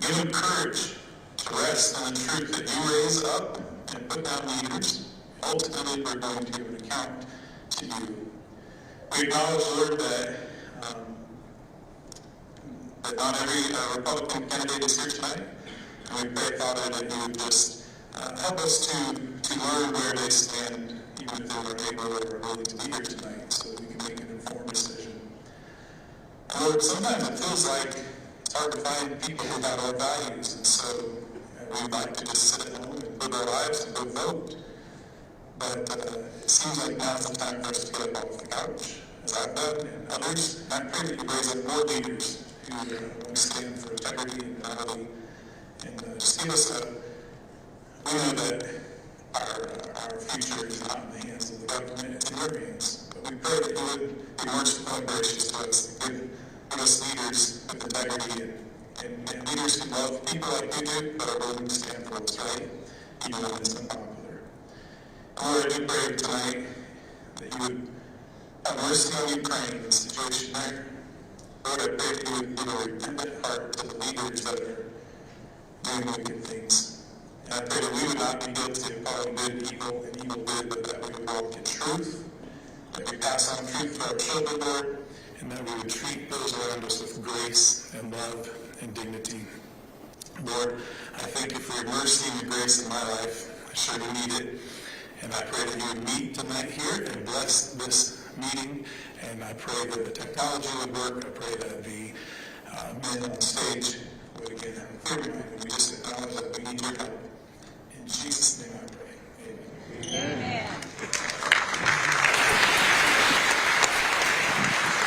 Give them courage to rest on the truth that you raise up and put down leaders. Ultimately, we're going to give an account to you. We acknowledge, Lord, that not every Republican candidate is here tonight. And we pray, Father, that you would just help us to learn where they stand, even if they were able or willing to be here tonight, so that we can make an informed decision. And Lord, sometimes it feels like it's hard to find people who have our values, and so we'd like to just sit at home and live our lives and go vote. But it seems like now's the time for us to get up off the couch, as I've done, and others. And I pray that you raise up more leaders who want to stand for integrity and morality. And just give us we know that our future is not in the hands of the government, it's in your hands. But we pray that you would be merciful and gracious to us and give us leaders with integrity and leaders who love people like you do, but are willing to stand for what's right, even when it's unpopular. Lord, I do pray tonight that you would have mercy on Ukraine, the situation there. Lord, I pray that you would give a repentant heart to the leaders that are doing wicked things. And I pray that we would not be guilty of calling good evil and evil good, but that we would walk in truth, that we pass on truth to our children, Lord, and that we would treat those around us with grace and love and dignity. Lord, I thank you for your mercy and your grace in my life. I surely need it. And I pray that you would meet tonight here and bless this meeting. And I pray that the technology would work. I pray that the men on stage would again have a clear mind. And we just acknowledge that we need your help. In Jesus' name I pray. Amen. Amen.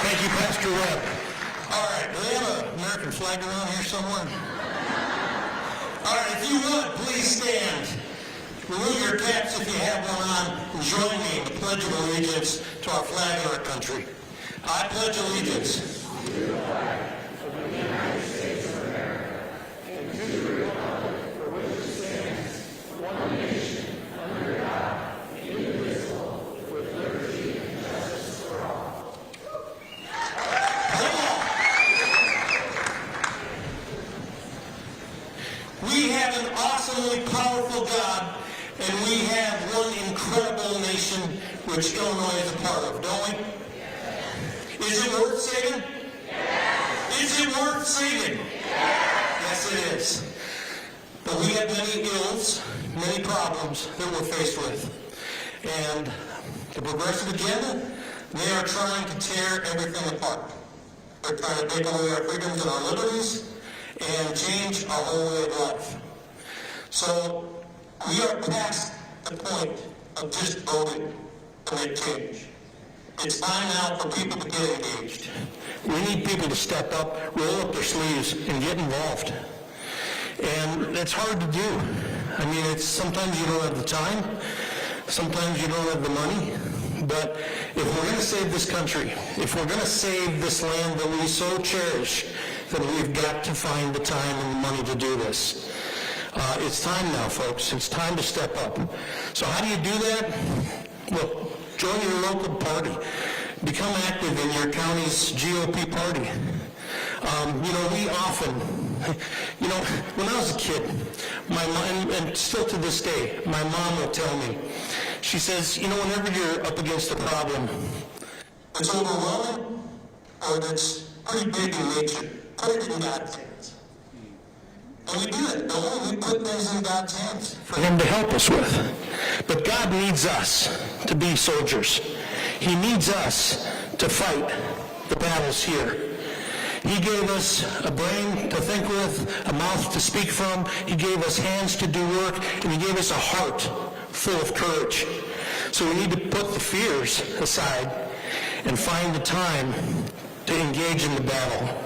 Thank you, Pastor Webb. All right, do they have an American flag around here somewhere? All right, if you would, please stand. Remove your caps if you have one on, and join me in the Pledge of Allegiance to our flag and our country. I pledge allegiance to the flag of the United States of America and to the republic for which it stands, one nation, under God, indivisible, with liberty and justice for all. We have an awesomely powerful God, and we have one incredible nation which Illinois is a part of, don't we? Is it worth saving? Yes. Is it worth saving? Yes, it is. But we have many ills, many problems that we're faced with. And the progressive agenda, they are trying to tear everything apart. They're trying to take away our freedoms and our liberties and change our whole way of life. So we are past the point of just voting to make change. It's time now for people to get engaged. We need people to step up, roll up their sleeves, and get involved. And it's hard to do. I mean, it's sometimes you don't have the time, sometimes you don't have the money, but if we're going to save this country, if we're going to save this land that we so cherish, then we've got to find the time and the money to do this. It's time now, folks. It's time to step up. So how do you do that? Well, join your local party. Become active in your county's GOP party. We often, when I was a kid, my mom, and still to this day, my mom will tell me, she says, whenever you're up against a problem, it's overwhelming or that's pretty big in nature, put it in God's hands. And we do it, don't we? We put things in God's hands for him to help us with. But God needs us to be soldiers. He needs us to fight the battles here. He gave us a brain to think with, a mouth to speak from. He gave us hands to do work, and he gave us a heart full of courage. So we need to put the fears aside and find the time to engage in the battle.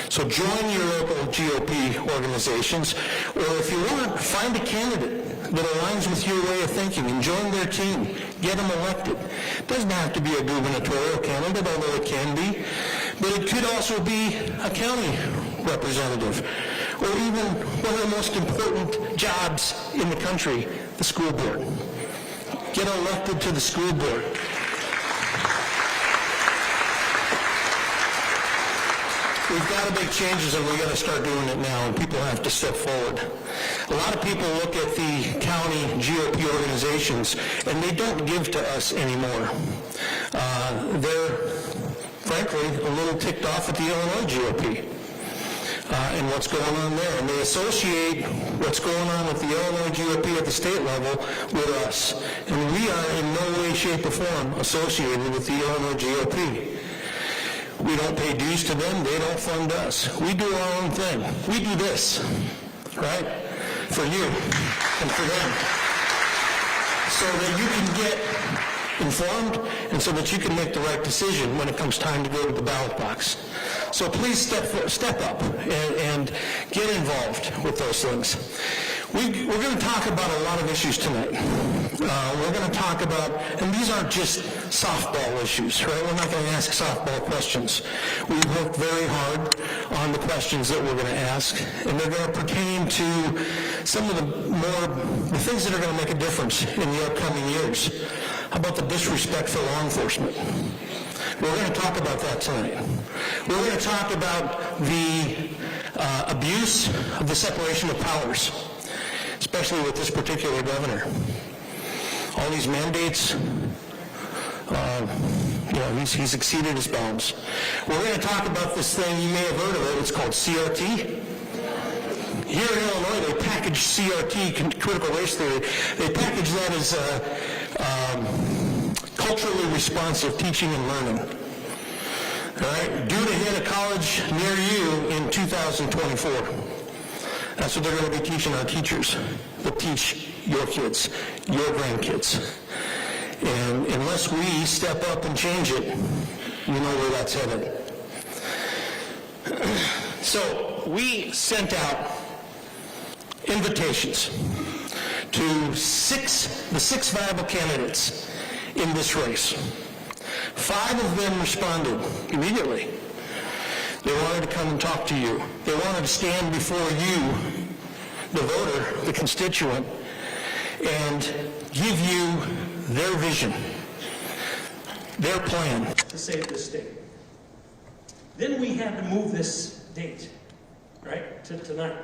So join your local GOP organizations, or if you want, find a candidate that aligns with your way of thinking and join their team. Get them elected. It doesn't have to be a gubernatorial candidate, although it can be, but it could also be a county representative, or even one of the most important jobs in the country, the school board. Get elected to the school board. We've got to make changes, and we've got to start doing it now, and people have to step forward. A lot of people look at the county GOP organizations, and they don't give to us anymore. They're, frankly, a little ticked off at the Illinois GOP and what's going on there. And they associate what's going on with the Illinois GOP at the state level with us. And we are in no way, shape, or form associated with the Illinois GOP. We don't pay dues to them. They don't fund us. We do our own thing. We do this, right, for you and for them, so that you can get informed and so that you can make the right decision when it comes time to go to the ballot box. So please step up and get involved with those things. We're going to talk about a lot of issues tonight. We're going to talk about, and these aren't just softball issues, right? We're not going to ask softball questions. We've worked very hard on the questions that we're going to ask, and they're going to pertain to some of the things that are going to make a difference in the upcoming years. How about the disrespect for law enforcement? We're going to talk about that tonight. We're going to talk about the abuse of the separation of powers, especially with this particular governor. All these mandates, he's exceeded his bounds. We're going to talk about this thing, you may have heard of it, it's called CRT. Here in Illinois, they package CRT, critical race theory, they package that as culturally responsive teaching and learning. All right, due to hit a college near you in 2024. That's what they're going to be teaching our teachers. They'll teach your kids, your grandkids. And unless we step up and change it, you know where that's headed. So we sent out invitations to the six viable candidates in this race. 5 of them responded immediately. They wanted to come and talk to you. They wanted to stand before you, the voter, the constituent, and give you their vision, their plan to save this state. Then we had to move this date, right, to tonight.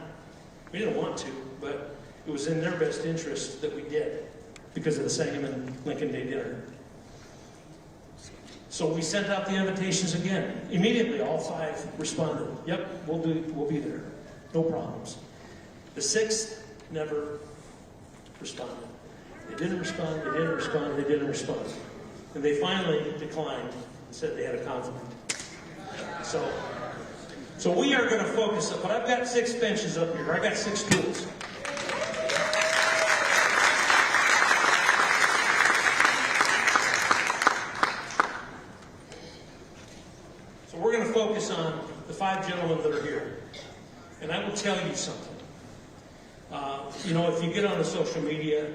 We didn't want to, but it was in their best interest that we did because of the Sangamon Lincoln Day dinner. So we sent out the invitations again. Immediately, all 5 responded. Yep, we'll be there. No problems. The 6th never responded. They didn't respond, they didn't respond, they didn't respond. And they finally declined and said they had a conflict. So we are going to focus up, but I've got 6 benches up here. I got 6 stools. So we're going to focus on the 5 gentlemen that are here. And I will tell you something. If you get on the social media,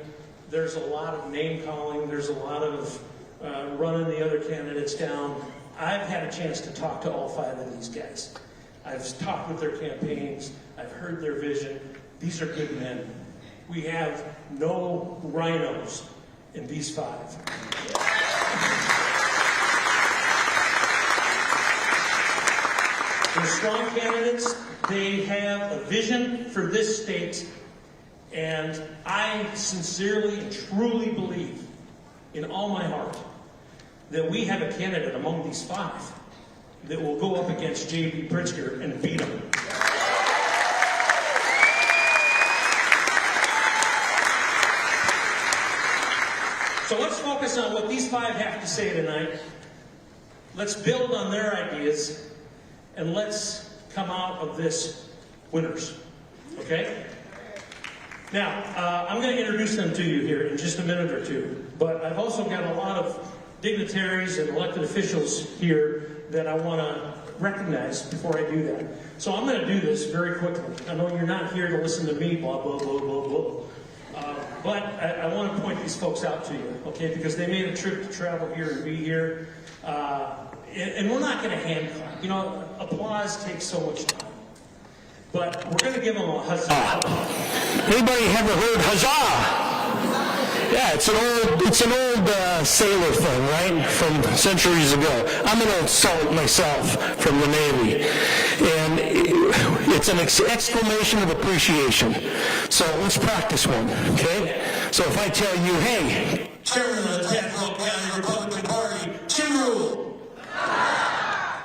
there's a lot of name calling, there's a lot of running the other candidates down. I've had a chance to talk to all 5 of these guys. I've talked with their campaigns, I've heard their vision. These are good men. We have no rhinos in these 5. They're strong candidates. They have a vision for this state. And I sincerely and truly believe in all my heart that we have a candidate among these 5 that will go up against J.B. Pritzker and beat him. So let's focus on what these 5 have to say tonight. Let's build on their ideas, and let's come out of this winners. Okay? Now, I'm going to introduce them to you here in just a minute or two, but I've also got a lot of dignitaries and elected officials here that I want to recognize before I do that. So I'm going to do this very quickly. I know you're not here to listen to me, blah, blah, blah, blah, blah. But I want to point these folks out to you, okay, because they made a trip to travel here and be here. And we're not going to hand clap. Applause takes so much time. But we're going to give them a huzzah. Anybody ever heard huzzah? Yeah, it's an old sailor thing, right, from centuries ago. I'm an old salt myself from the Navy, and it's an exclamation of appreciation. So let's practice one, okay? So if I tell you, hey, Chairman of the Tazewell County Republican Party, Jim Rule. I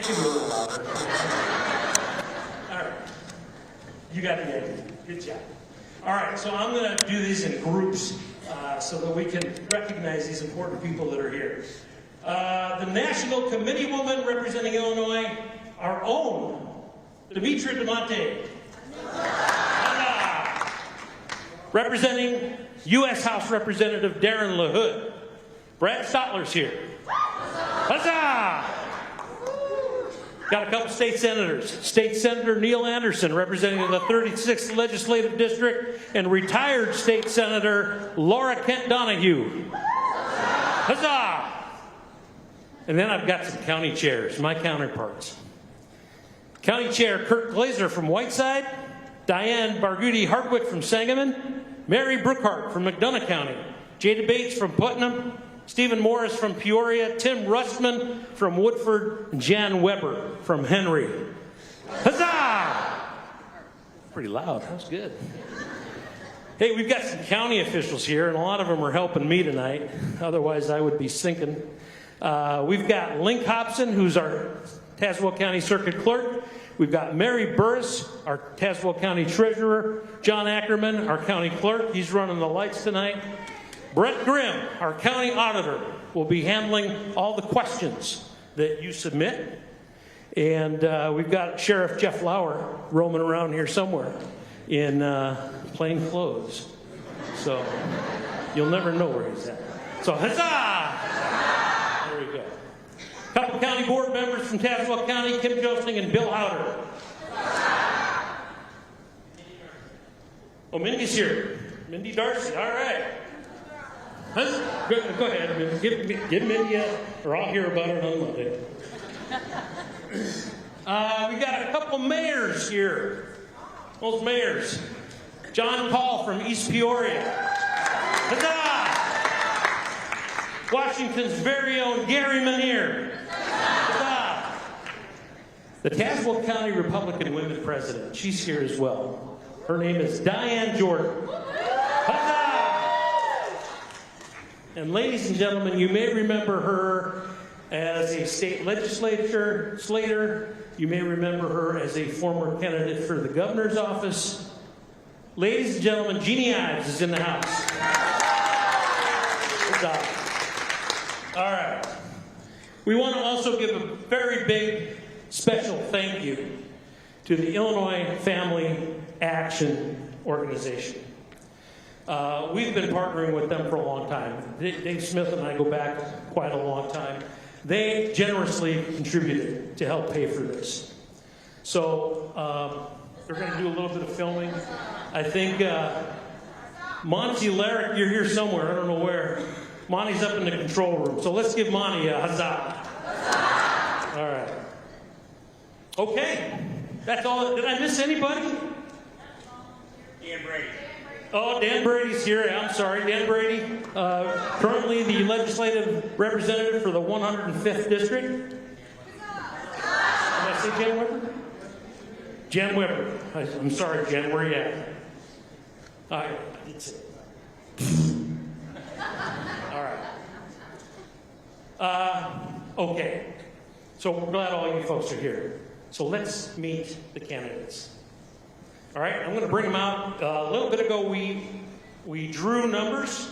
can do a little louder. All right. You got the idea. Good job. All right, so I'm going to do these in groups so that we can recognize these important people that are here. The National Committee woman representing Illinois, our own, Demetra DeMonte. Representing U.S. House Representative Darren LaHood. Brad Stotler's here. Huzzah! Got a couple state senators. State Senator Neil Anderson, representing the 36th Legislative District, and retired State Senator Laura Kent Donahue. Huzzah! And then I've got some county chairs, my counterparts. County Chair Kurt Glazer from Whiteside, Diane Barghouti Hartwick from Sangamon, Mary Brookhart from McDonough County, Jada Bates from Putnam, Stephen Morris from Peoria, Tim Rustman from Woodford, and Jan Weber from Henry. Huzzah! Pretty loud. That was good. Hey, we've got some county officials here, and a lot of them are helping me tonight. Otherwise, I would be sinking. We've got Link Hobson, who's our Tazewell County Circuit Clerk. We've got Mary Burris, our Tazewell County Treasurer. John Ackerman, our County Clerk. He's running the lights tonight. Brett Grimm, our County Auditor, will be handling all the questions that you submit. And we've got Sheriff Jeff Lauer roaming around here somewhere in plain clothes. So you'll never know where he's at. So huzzah! There we go. Couple county board members from Tazewell County, Kim Josting and Bill Howder. Oh, Mindy's here. Mindy Darcy, all right. Go ahead, give Mindy or I'll hear about it on Monday. We got a couple mayors here. Those mayors. John Paul from East Peoria. Huzzah! Washington's very own Gary Manier. Huzzah! The Tazewell County Republican Women President. She's here as well. Her name is Diane Jordan. Huzzah! And ladies and gentlemen, you may remember her as a state legislator. You may remember her as a former candidate for the governor's office. Ladies and gentlemen, Jeannie Ives is in the house. Good job. All right. We want to also give a very big special thank you to the Illinois Family Action Organization. We've been partnering with them for a long time. Dave Smith and I go back quite a long time. They generously contributed to help pay for this. So they're going to do a little bit of filming. I think Monty Larrick, you're here somewhere. I don't know where. Monty's up in the control room. So let's give Monty a huzzah. All right. Okay. That's all. Did I miss anybody? Dan Brady. Oh, Dan Brady's here. I'm sorry, Dan Brady. Currently the legislative representative for the 105th district. Did I say Jan Weber? Jan Weber. I'm sorry, Jan. Where are you at? All right. I did say it. All right. Okay. So we're glad all you folks are here. So let's meet the candidates. All right, I'm going to bring them out. A little bit ago, we drew numbers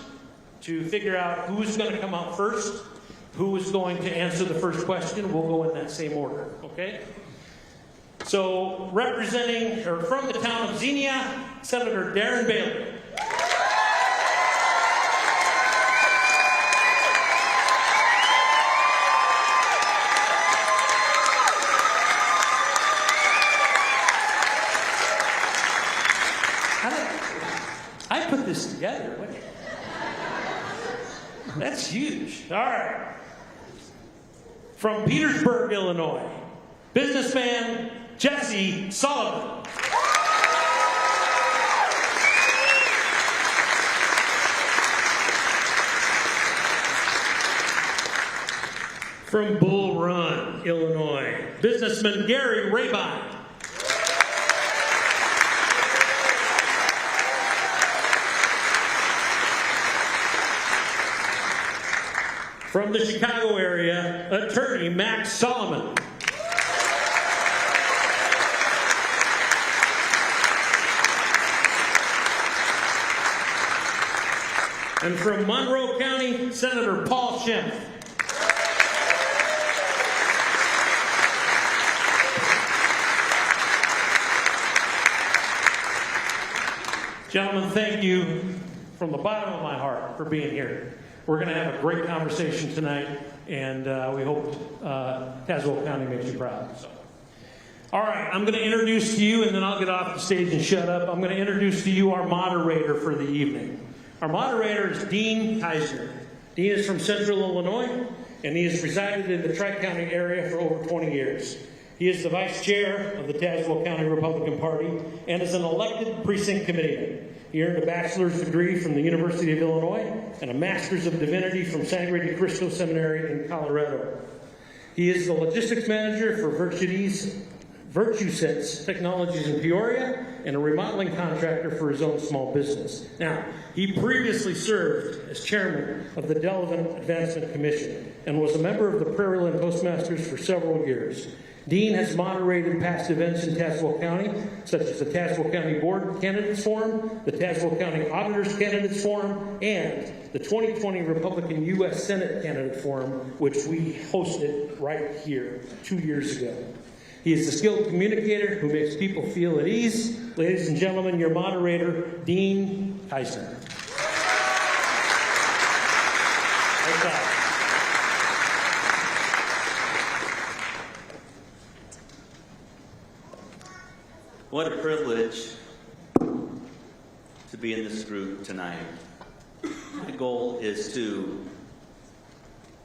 to figure out who's going to come out first, who is going to answer the first question. We'll go in that same order, okay? So, representing, or from the town of Xenia, Senator Darren Bailey. I put this together. That's huge. All right. From Petersburg, Illinois, businessman Jesse Sullivan. From Bull Run, Illinois, businessman Gary Rabine. From the Chicago area, attorney Max Solomon. And from Monroe County, Senator Paul Schimpf. Gentlemen, thank you from the bottom of my heart for being here. We're going to have a great conversation tonight, and we hope Tazewell County makes you proud. So. All right, I'm going to introduce to you, and then I'll get off the stage and shut up. I'm going to introduce to you our moderator for the evening. Our moderator is Dean Keisner. Dean is from Central Illinois, and he has resided in the Tri-County area for over 20 years. He is the vice chair of the Tazewell County Republican Party and is an elected precinct committeeman. He earned a bachelor's degree from the University of Illinois and a master's of divinity from Sangre de Cristo Seminary in Colorado. He is the logistics manager for VirtuSense Technologies in Peoria and a remodeling contractor for his own small business. Now, he previously served as chairman of the Development Advancement Commission and was a member of the Prairie Land Postmasters for several years. Dean has moderated past events in Tazewell County, such as the Tazewell County Board Candidates Forum, the Tazewell County Auditors Candidates Forum, and the 2020 Republican U.S. Senate Candidate Forum, which we hosted right here 2 years ago. He is a skilled communicator who makes people feel at ease. Ladies and gentlemen, your moderator, Dean Keisner. What a privilege to be in this group tonight. My goal is to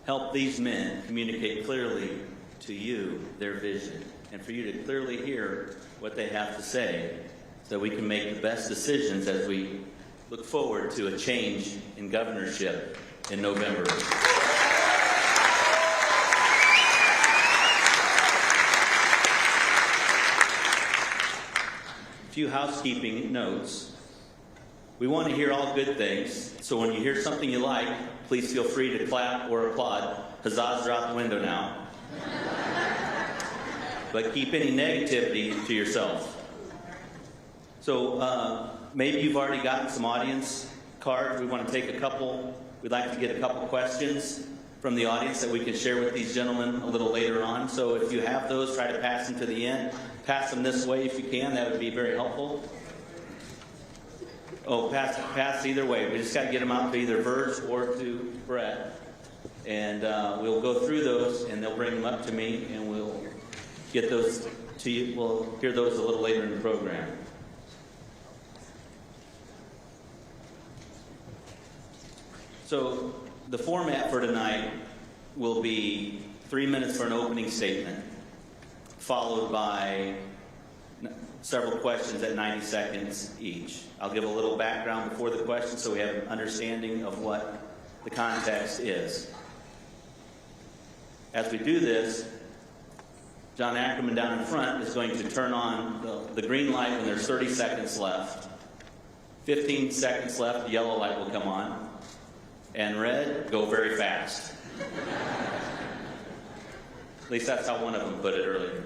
help these men communicate clearly to you their vision and for you to clearly hear what they have to say so we can make the best decisions as we look forward to a change in governorship in November. A few housekeeping notes. We want to hear all good things, so when you hear something you like, please feel free to clap or applaud. Huzzahs are out the window now. But keep any negativity to yourself. So maybe you've already gotten some audience cards. We want to take a couple. We'd like to get a couple questions from the audience that we can share with these gentlemen a little later on. So if you have those, try to pass them to the end. Pass them this way if you can. That would be very helpful. Oh, pass either way. We just got to get them out to either Verge or to Brett. And we'll go through those, and they'll bring them up to me, and we'll get those to you. We'll hear those a little later in the program. So the format for tonight will be 3 minutes for an opening statement, followed by several questions at 90 seconds each. I'll give a little background before the questions so we have an understanding of what the context is. As we do this, John Ackerman down in front is going to turn on the green light when there's 30 seconds left. 15 seconds left, the yellow light will come on. And red, go very fast. At least that's how one of them put it earlier.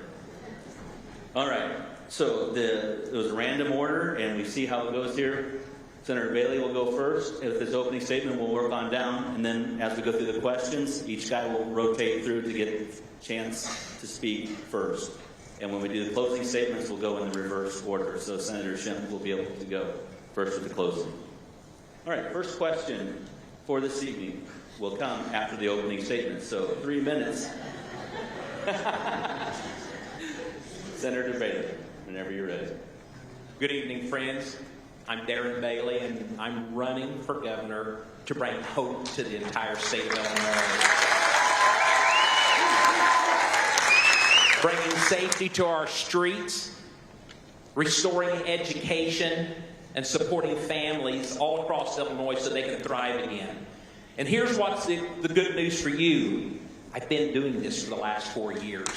All right, so it was a random order, and we see how it goes here. Senator Bailey will go first. With his opening statement, we'll work on down, and then as we go through the questions, each guy will rotate through to get a chance to speak first. And when we do the closing statements, we'll go in the reverse order. So Senator Schimpf will be able to go first with the closing. All right, first question for this evening will come after the opening statement. So 3 minutes. Senator Bailey, whenever you're ready. Good evening, friends. I'm Darren Bailey, and I'm running for governor to bring hope to the entire state of Illinois. Bringing safety to our streets, restoring education, and supporting families all across Illinois so they can thrive again. And here's what's the good news for you. I've been doing this for the last 4 years.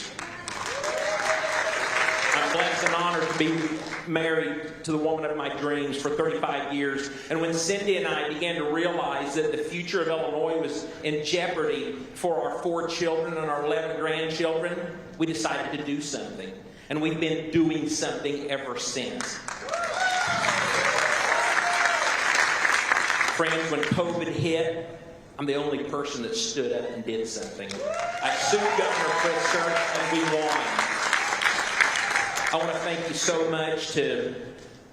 I'm blessed and honored to be married to the woman of my dreams for 35 years. And when Cindy and I began to realize that the future of Illinois was in jeopardy for our 4 children and our 11 grandchildren, we decided to do something. And we've been doing something ever since. Friends, when COVID hit, I'm the only person that stood up and did something. I sued Governor Pritzker, and we won. I want to thank you so much to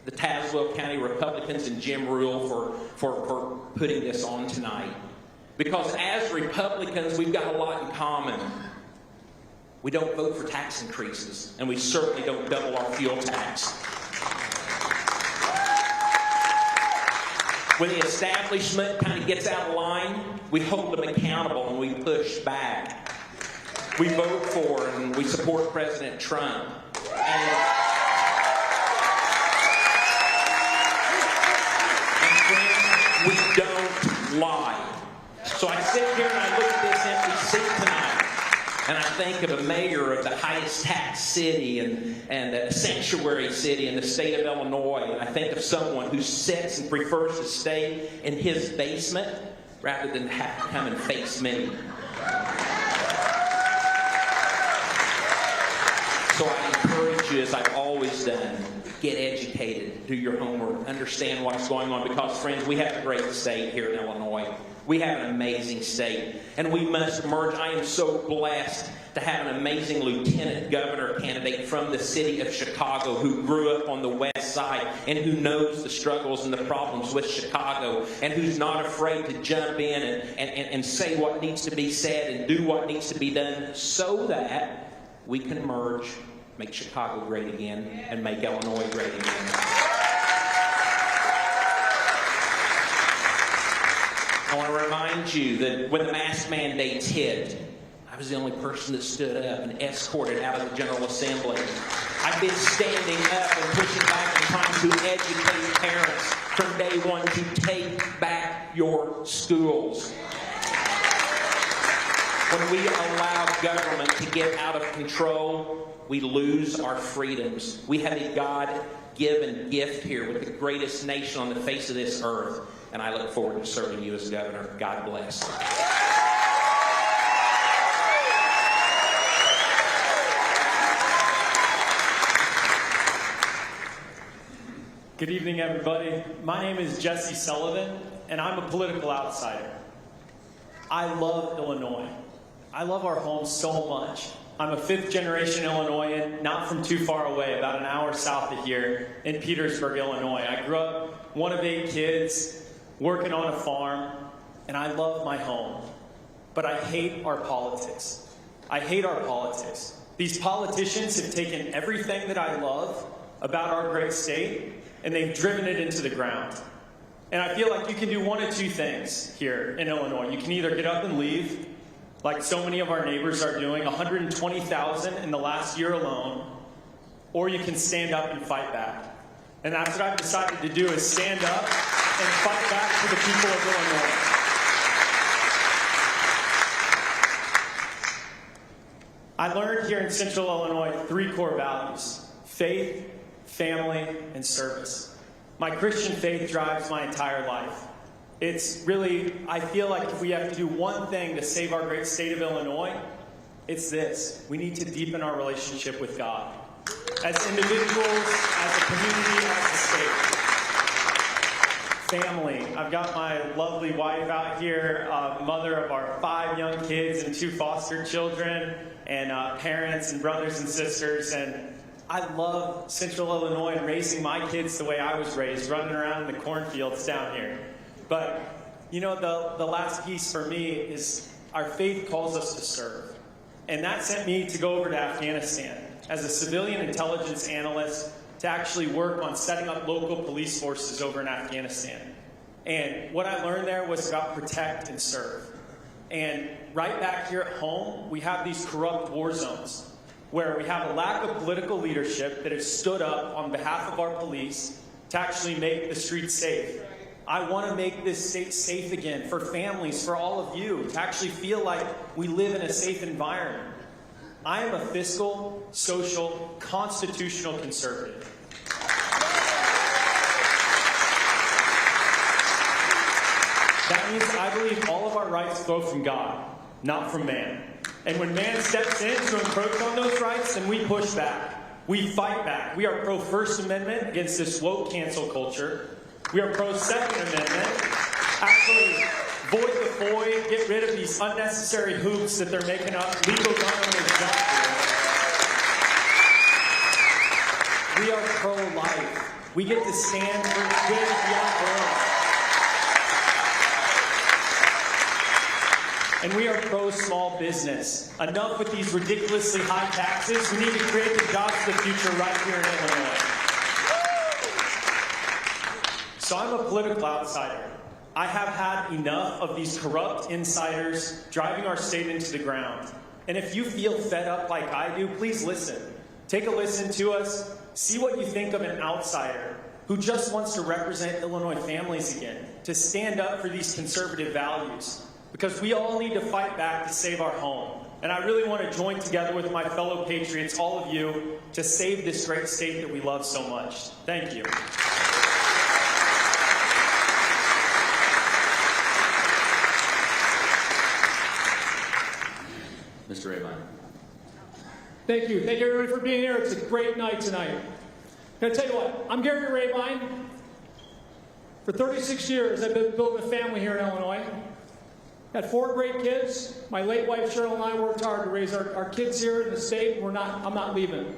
the Tazewell County Republicans and Jim Rule for putting this on tonight. Because as Republicans, we've got a lot in common. We don't vote for tax increases, and we certainly don't double our fuel tax. When the establishment kind of gets out of line, we hold them accountable and we push back. We vote for and we support President Trump. And friends, we don't lie. So I sit here and I look at this empty seat tonight, and I think of a mayor of the highest tax city and a sanctuary city in the state of Illinois. And I think of someone who sits and prefers to stay in his basement rather than have to come and face me. So I encourage you, as I've always done, get educated, do your homework, understand what's going on. Because, friends, we have a great state here in Illinois. We have an amazing state, and we must merge. I am so blessed to have an amazing lieutenant governor candidate from the city of Chicago who grew up on the west side and who knows the struggles and the problems with Chicago and who's not afraid to jump in and say what needs to be said and do what needs to be done so that we can merge, make Chicago great again, and make Illinois great again. I want to remind you that when the mask mandates hit, I was the only person that stood up and escorted out of the General Assembly. I've been standing up and pushing back and trying to educate parents from day one to take back your schools. When we allow government to get out of control, we lose our freedoms. We have a God-given gift here with the greatest nation on the face of this earth. And I look forward to serving you as governor. God bless. Good evening, everybody. My name is Jesse Sullivan, and I'm a political outsider. I love Illinois. I love our home so much. I'm a 5th-generation Illinoisan, not from too far away, about an hour south of here in Petersburg, Illinois. I grew up one of 8 kids, working on a farm, and I love my home. But I hate our politics. I hate our politics. These politicians have taken everything that I love about our great state, and they've driven it into the ground. And I feel like you can do one of 2 things here in Illinois. You can either get up and leave, like so many of our neighbors are doing, 120,000 in the last year alone, or you can stand up and fight back. And that's what I've decided to do, is stand up and fight back for the people of Illinois. I learned here in Central Illinois 3 core values: faith, family, and service. My Christian faith drives my entire life. It's really, I feel like if we have to do one thing to save our great state of Illinois, it's this: we need to deepen our relationship with God. As individuals, as a community, as a state. Family. I've got my lovely wife out here, mother of our 5 young kids and 2 foster children, and parents and brothers and sisters. And I love Central Illinois and raising my kids the way I was raised, running around in the cornfields down here. But, you know, the last piece for me is our faith calls us to serve. And that sent me to go over to Afghanistan as a civilian intelligence analyst to actually work on setting up local police forces over in Afghanistan. And what I learned there was about protect and serve. And right back here at home, we have these corrupt war zones where we have a lack of political leadership that has stood up on behalf of our police to actually make the streets safe. I want to make this state safe again for families, for all of you, to actually feel like we live in a safe environment. I am a fiscal, social, constitutional conservative. That means I believe all of our rights flow from God, not from man. And when man steps in to encroach on those rights, then we push back. We fight back. We are pro-First Amendment against this woke cancel culture. We are pro-Second Amendment. Actually, void the FOI, get rid of these unnecessary hoops that they're making up. Legal gun owners jump through. We are pro-life. We get to stand for good beyond birth. And we are pro-small business. Enough with these ridiculously high taxes. We need to create the jobs of the future right here in Illinois. So I'm a political outsider. I have had enough of these corrupt insiders driving our state into the ground. And if you feel fed up like I do, please listen. Take a listen to us. See what you think of an outsider who just wants to represent Illinois families again, to stand up for these conservative values. Because we all need to fight back to save our home. And I really want to join together with my fellow patriots, all of you, to save this great state that we love so much. Thank you. Mr. Rabine. Thank you. Thank you, everybody, for being here. It's a great night tonight. I'm going to tell you what. I'm Gary Rabine. For 36 years, I've been building a family here in Illinois. Had 4 great kids. My late wife, Cheryl, and I worked hard to raise our kids here in the state. I'm not leaving.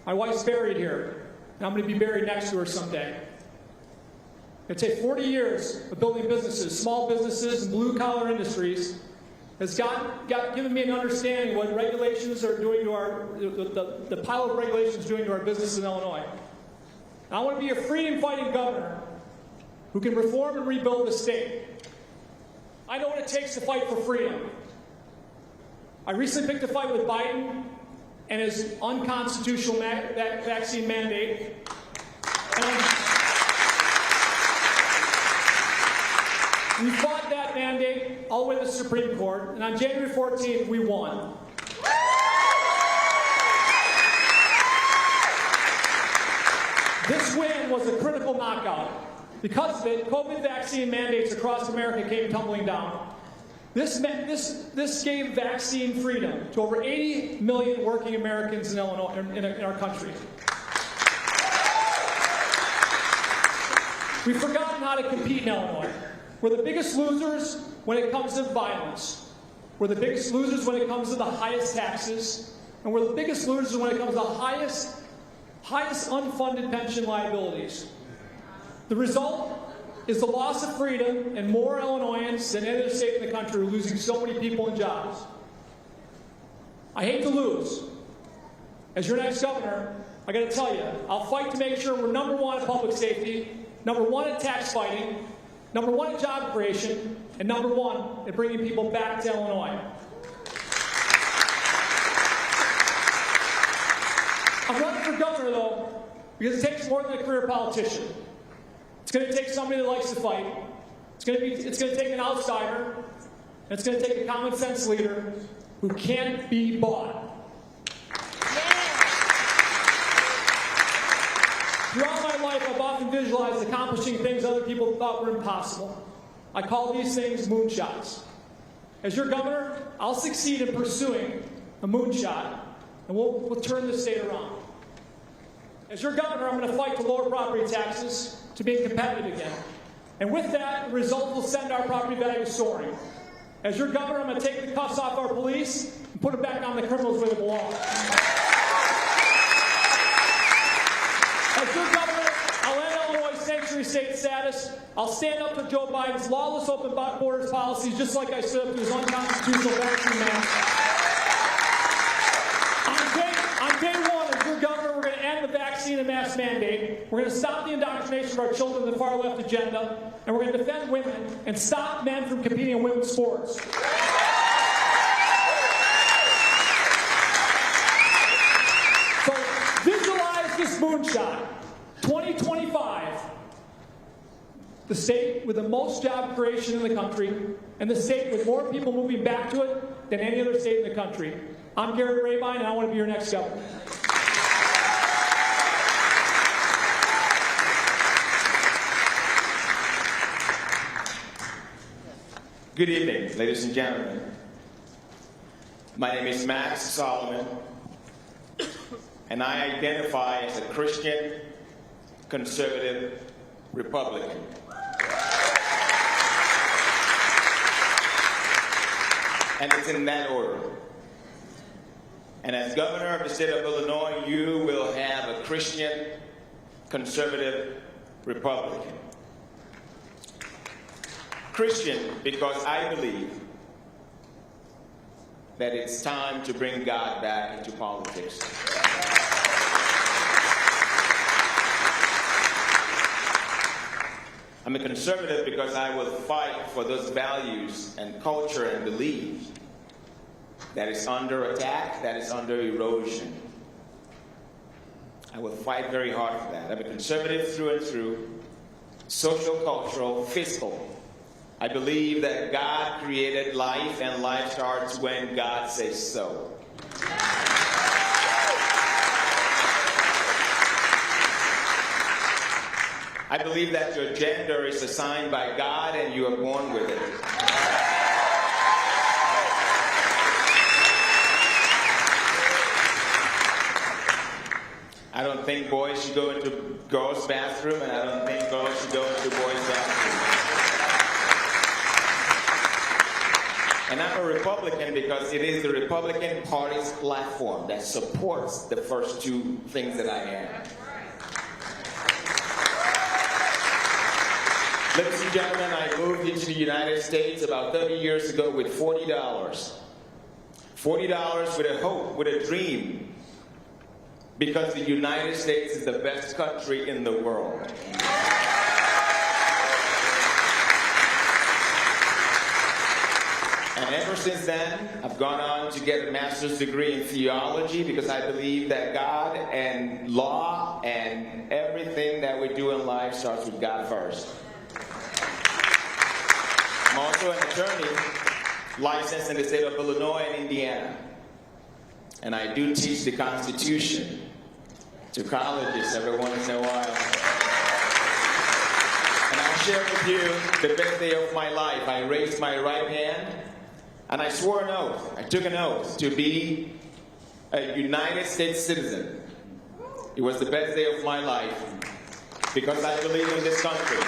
My wife's buried here, and I'm going to be buried next to her someday. It's take 40 years of building businesses, small businesses and blue-collar industries, has given me an understanding of what regulations are doing to the pile of regulations doing to our business in Illinois. I want to be a freedom-fighting governor who can reform and rebuild the state. I know what it takes to fight for freedom. I recently picked a fight with Biden and his unconstitutional vaccine mandate. And we fought that mandate all the way to the Supreme Court, and on January 14th, we won. This win was a critical knockout. Because of it, COVID vaccine mandates across America came tumbling down. This gave vaccine freedom to over 80 million working Americans in Illinois, in our country. We've forgotten how to compete in Illinois. We're the biggest losers when it comes to violence. We're the biggest losers when it comes to the highest taxes. And we're the biggest losers when it comes to the highest unfunded pension liabilities. The result is the loss of freedom, and more Illinoisans than any other state in the country are losing so many people and jobs. I hate to lose. As your next governor, I got to tell you, I'll fight to make sure we're number 1 at public safety, number 1 at tax fighting, number 1 at job creation, and number 1 at bringing people back to Illinois. I'm running for governor, though, because it takes more than a career politician. It's going to take somebody that likes to fight. It's going to take an outsider. And it's going to take a common sense leader who can't be bought. Throughout my life, I've often visualized accomplishing things other people thought were impossible. I call these things moonshots. As your governor, I'll succeed in pursuing a moonshot, and we'll turn this state around. As your governor, I'm going to fight to lower property taxes to be competitive again. And with that, the result will send our property values soaring. As your governor, I'm going to take the cuffs off our police and put them back on the criminals where they belong. As your governor, I'll end Illinois' sanctuary state status. I'll stand up to Joe Biden's lawless open borders policies, just like I stood up to his unconstitutional vaccine mandate. On day 1, as your governor, we're going to end the vaccine and mask mandate. We're going to stop the indoctrination of our children in the far left agenda. And we're going to defend women and stop men from competing in women's sports. So visualize this moonshot. 2025. the state with the most job creation in the country, and the state with more people moving back to it than any other state in the country. I'm Gary Rabine, and I want to be your next governor. Good evening, ladies and gentlemen. My name is Max Solomon, and I identify as a Christian, conservative, Republican. And it's in that order. And as governor of the state of Illinois, you will have a Christian, conservative, Republican. Christian, because I believe that it's time to bring God back into politics. I'm a conservative because I will fight for those values and culture and beliefs that is under attack, that is under erosion. I will fight very hard for that. I'm a conservative through and through, social, cultural, fiscal. I believe that God created life, and life starts when God says so. I believe that your gender is assigned by God and you are born with it. I don't think boys should go into girls' bathroom, and I don't think girls should go into boys' bathroom. And I'm a Republican because it is the Republican Party's platform that supports the first two things that I am. Ladies and gentlemen, I moved into the United States about 30 years ago with $40. $40 with a hope, with a dream. Because the United States is the best country in the world. And ever since then, I've gone on to get a master's degree in theology because I believe that God and law and everything that we do in life starts with God first. I'm also an attorney licensed in the state of Illinois and Indiana. And I do teach the Constitution to colleges every once in a while. And I'll share with you the best day of my life. I raised my right hand and I swore an oath. I took an oath to be a United States citizen. It was the best day of my life because I believe in this country.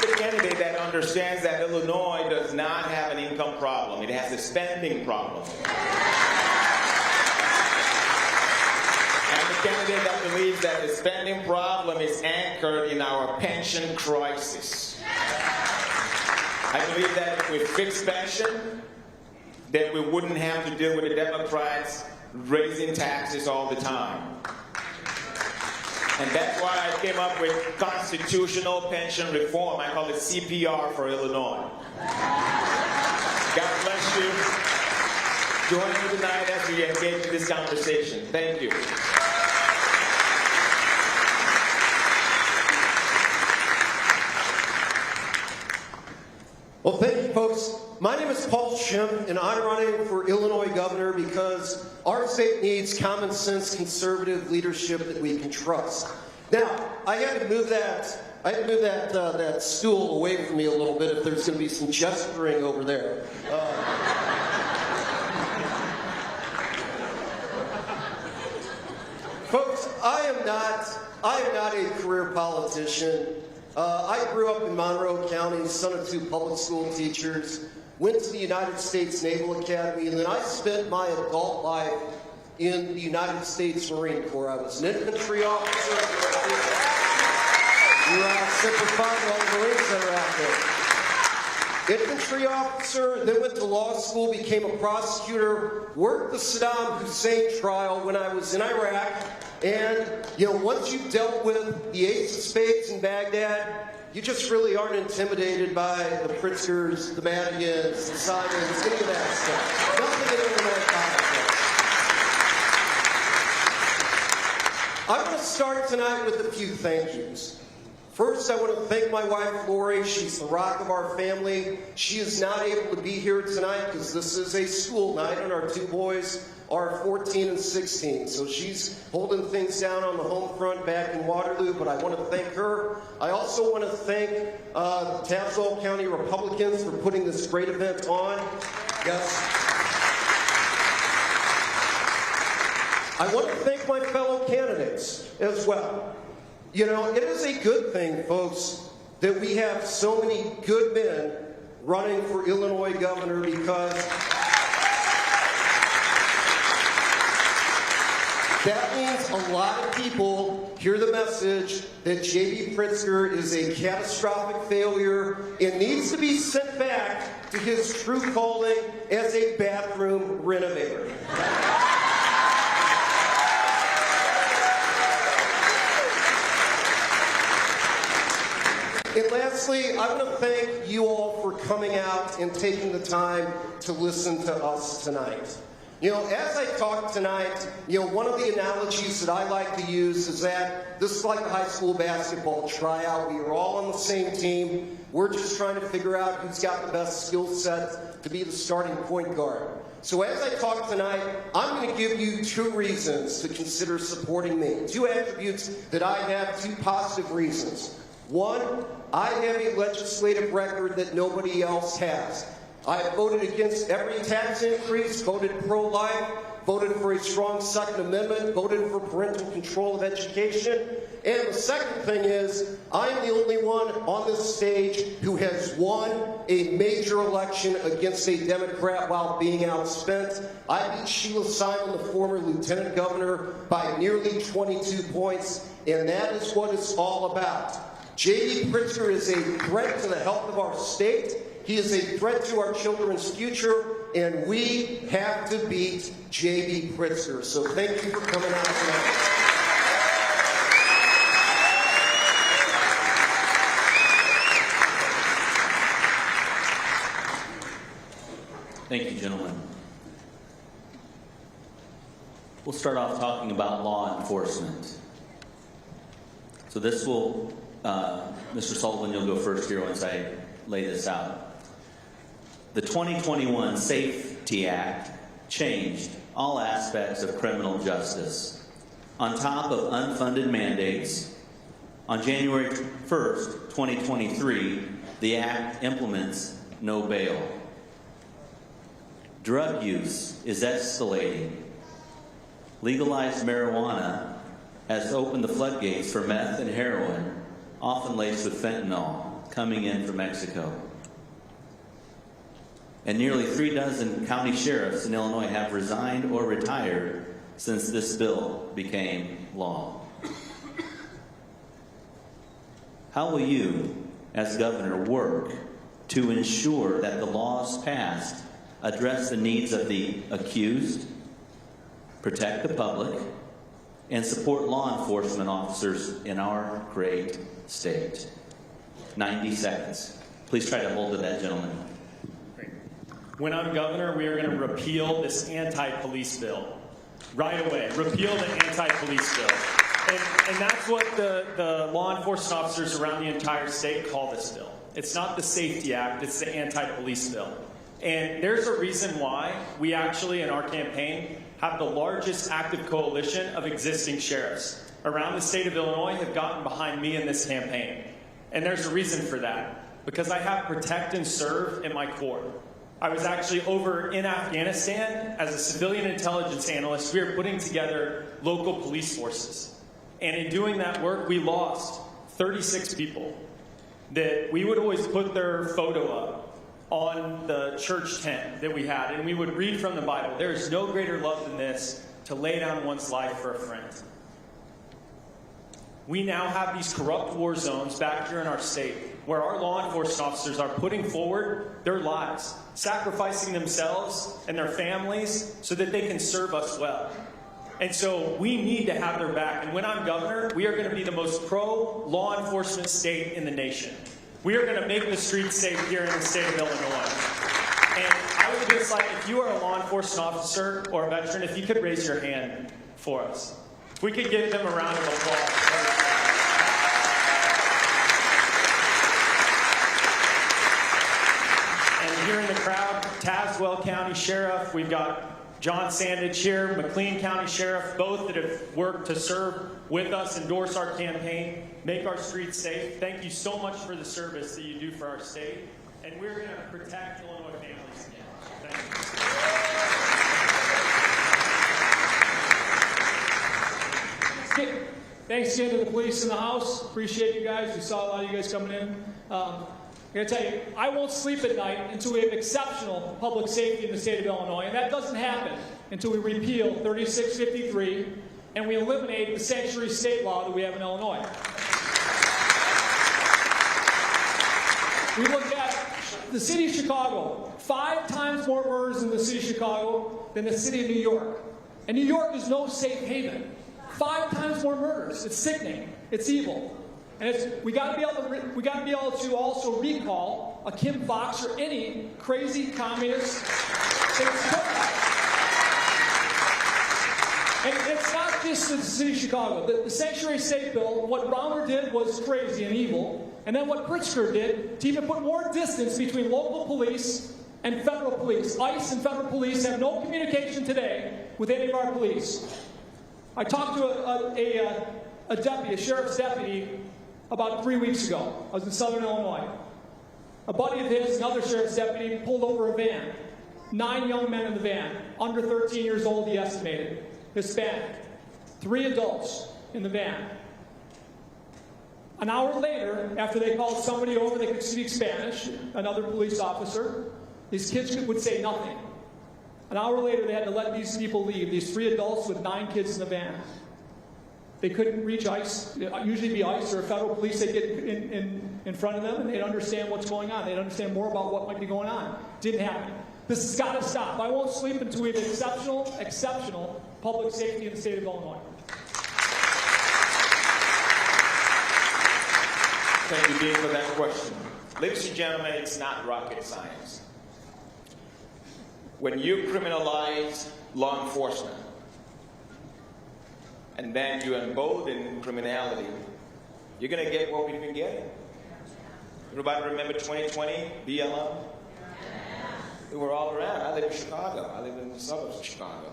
The candidate that understands that Illinois does not have an income problem. It has a spending problem. And the candidate that believes that the spending problem is anchored in our pension crisis. I believe that if we fix pension, then we wouldn't have to deal with the Democrats raising taxes all the time. And that's why I came up with constitutional pension reform. I call it CPR for Illinois. God bless you. Join me tonight as we engage in this conversation. Thank you. Well, thank you, folks. My name is Paul Schimm, and I'm running for Illinois governor because our state needs common sense, conservative leadership that we can trust. Now, I had to move that stool away from me a little bit if there's going to be some gesturing over there. Folks, I am not a career politician. I grew up in Monroe County, son of two public school teachers, went to the United States Naval Academy, and then I spent my adult life in the United States Marine Corps. I was an infantry officer. You're simplifying all the Marines that are out there. Infantry officer, then went to law school, became a prosecutor, worked the Saddam Hussein trial when I was in Iraq. And, once you've dealt with the Ace of Spades in Baghdad, you just really aren't intimidated by the Pritzkers, the Madigans, the Simons, any of that stuff. Nothing in Illinois politics. I'm going to start tonight with a few thank yous. First, I want to thank my wife, Lori. She's the rock of our family. She is not able to be here tonight because this is a school night, and our two boys are 14 and 16. So she's holding things down on the home front back in Waterloo, but I want to thank her. I also want to thank Tazewell County Republicans for putting this great event on. Yes. I want to thank my fellow candidates as well. You know, it is a good thing, folks, that we have so many good men running for Illinois governor, because that means a lot of people hear the message that J.B. Pritzker is a catastrophic failure and needs to be sent back to his true calling as a bathroom renovator. And lastly, I want to thank you all for coming out and taking the time to listen to us tonight. You know, as I talk tonight, you know, one of the analogies that I like to use is that this is like a high school basketball tryout. We are all on the same team. We're just trying to figure out who's got the best skill set to be the starting point guard. So as I talk tonight, I'm going to give you two reasons to consider supporting me. Two attributes that I have, two positive reasons. One, I have a legislative record that nobody else has. I have voted against every tax increase, voted pro-life, voted for a strong Second Amendment, voted for parental control of education. And the second thing is, I'm the only one on this stage who has won a major election against a Democrat while being outspent. I beat Sheila Simon, the former lieutenant governor, by nearly 22 points, and that is what it's all about. J.B. Pritzker is a threat to the health of our state. He is a threat to our children's future, and we have to beat J.B. Pritzker. So thank you for coming out tonight. Thank you, gentlemen. We'll start off talking about law enforcement. So this will, Mr. Sullivan, you'll go first here once I lay this out. The 2021 Safety Act changed all aspects of criminal justice. On top of unfunded mandates, on January 1st, 2023, the Act implements no bail. Drug use is escalating. Legalized marijuana has opened the floodgates for meth and heroin, often laced with fentanyl, coming in from Mexico. And nearly 36 county sheriffs in Illinois have resigned or retired since this bill became law. How will you, as governor, work to ensure that the laws passed address the needs of the accused, protect the public, and support law enforcement officers in our great state? 90 seconds. Please try to hold to that, gentleman. When I'm governor, we are going to repeal this anti-police bill. Right away. Repeal the anti-police bill. And that's what the law enforcement officers around the entire state call this bill. It's not the Safety Act, it's the anti-police bill. And there's a reason why we actually, in our campaign, have the largest active coalition of existing sheriffs around the state of Illinois have gotten behind me in this campaign. And there's a reason for that, because I have protect and serve in my core. I was actually over in Afghanistan as a civilian intelligence analyst. We were putting together local police forces. And in doing that work, we lost 36 people that we would always put their photo up on the church tent that we had, and we would read from the Bible. There is no greater love than this, to lay down one's life for a friend. We now have these corrupt war zones back here in our state where our law enforcement officers are putting forward their lives, sacrificing themselves and their families so that they can serve us well. And so we need to have their back. And when I'm governor, we are going to be the most pro-law enforcement state in the nation. We are going to make the streets safe here in the state of Illinois. And I would just like, if you are a law enforcement officer or a veteran, if you could raise your hand for us. we could give them a round of applause. And here in the crowd, Tazewell County Sheriff, we've got John Sandage here, McLean County Sheriff, both that have worked to serve with us, endorse our campaign, make our streets safe. Thank you so much for the service that you do for our state. And we're going to protect Illinois families again. Thank you. Thanks again to the police in the house. Appreciate you guys. We saw a lot of you guys coming in. I'm going to tell you, I won't sleep at night until we have exceptional public safety in the state of Illinois. And that doesn't happen until we repeal 3653 and we eliminate the sanctuary state law that we have in Illinois. We look at the city of Chicago, 5 times more murders in the city of Chicago than the city of New York. And New York is no safe haven. 5 times more murders. It's sickening. It's evil. And we got to be able to also recall a Kim Foxx or any crazy communist. And it's not just the city of Chicago. The sanctuary state bill, what Browner did was crazy and evil. And then what Pritzker did to even put more distance between local police and federal police. ICE and federal police have no communication today with any of our police. I talked to a deputy, a sheriff's deputy, about 3 weeks ago. I was in Southern Illinois. A buddy of his, another sheriff's deputy, pulled over a van. 9 young men in the van, under 13 years old, he estimated, Hispanic. 3 adults in the van. An hour later, after they called somebody over that could speak Spanish, another police officer, these kids would say nothing. An hour later, they had to let these people leave, these 3 adults with 9 kids in the van. They couldn't reach ICE. It'd usually be ICE or federal police. They'd get in front of them, and they'd understand what's going on. They'd understand more about what might be going on. Didn't happen. This has got to stop. I won't sleep until we have exceptional public safety in the state of Illinois. Thank you, Dean, for that question. Ladies and gentlemen, it's not rocket science. When you criminalize law enforcement, and then you embolden criminality, you're going to get what we've been getting. Everybody remember 2020, BLM? They were all around. I live in Chicago. I live in the suburbs of Chicago.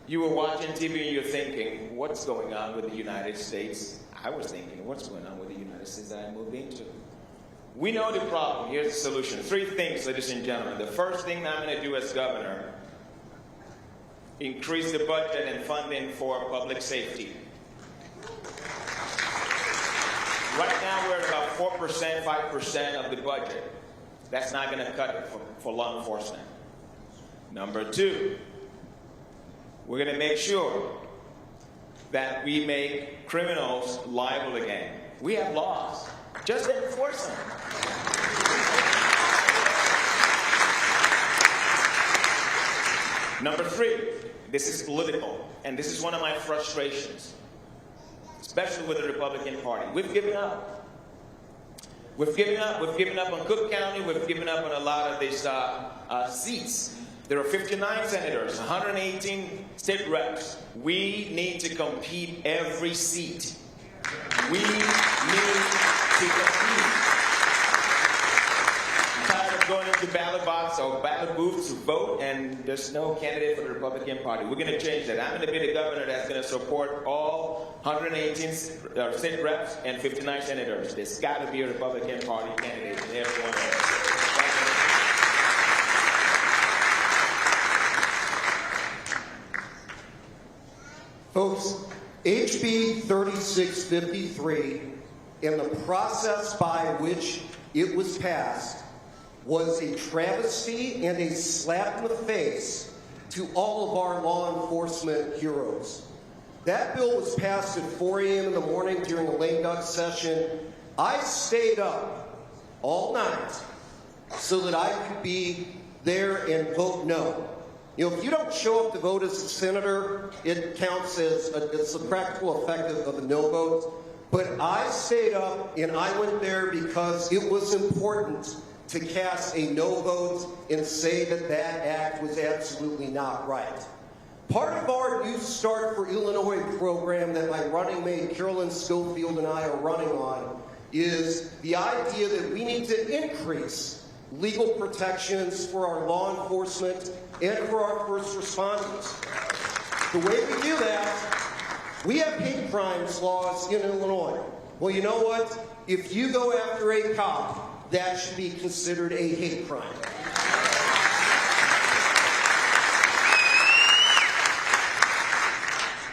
You were watching TV and you're thinking, what's going on with the United States? I was thinking, what's going on with the United States that I moved into? We know the problem. Here's the solution. 3 things, ladies and gentlemen. The first thing I'm going to do as governor, increase the budget and funding for public safety. Right now we're at about 4%, 5% of the budget. That's not going to cut it for law enforcement. Number 2, we're going to make sure that we make criminals liable again. We have laws. Just enforce them. Number 3, this is political, and this is one of my frustrations, especially with the Republican Party. We've given up. We've given up. We've given up on Cook County. We've given up on a lot of these seats. There are 59 senators, 118 state reps. We need to compete every seat. We need to compete. I'm tired of going into ballot box or ballot booths to vote, and there's no candidate for the Republican Party. We're going to change that. I'm going to be the governor that's going to support all 118 state reps and 59 senators. There's got to be a Republican Party candidate in every one of them. Folks, HB 3653 and the process by which it was passed was a travesty and a slap in the face to all of our law enforcement heroes. That bill was passed at 4 a.m. in the morning during a lame duck session. I stayed up all night so that I could be there and vote no. You know, if you don't show up to vote as a senator, it counts as it's the practical effect of a no vote. But I stayed up and I went there because it was important to cast a no vote and say that that act was absolutely not right. Part of our Youth Start for Illinois program that my running mate Carolyn Schofield and I are running on is the idea that we need to increase legal protections for our law enforcement and for our first responders. The way we do that, we have hate crimes laws in Illinois. Well, you know what? If you go after a cop, that should be considered a hate crime.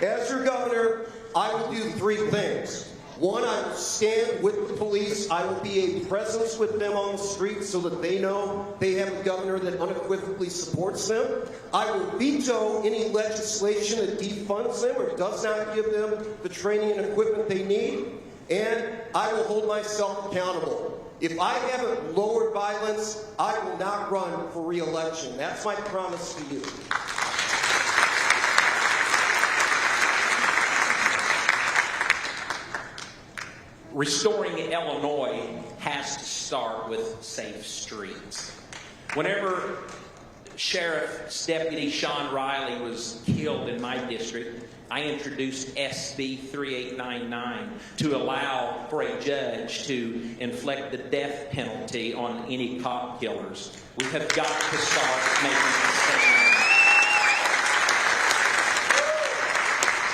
As your governor, I will do three things. One, I will stand with the police. I will be a presence with them on the street so that they know they have a governor that unequivocally supports them. I will veto any legislation that defunds them or does not give them the training and equipment they need. And I will hold myself accountable. If I haven't lowered violence, I will not run for re-election. That's my promise to you. Restoring Illinois has to start with safe streets. Whenever Sheriff's Deputy Sean Riley was killed in my district, I introduced SB 3899 to allow for a judge to inflict the death penalty on any cop killers. We have got to start making the same.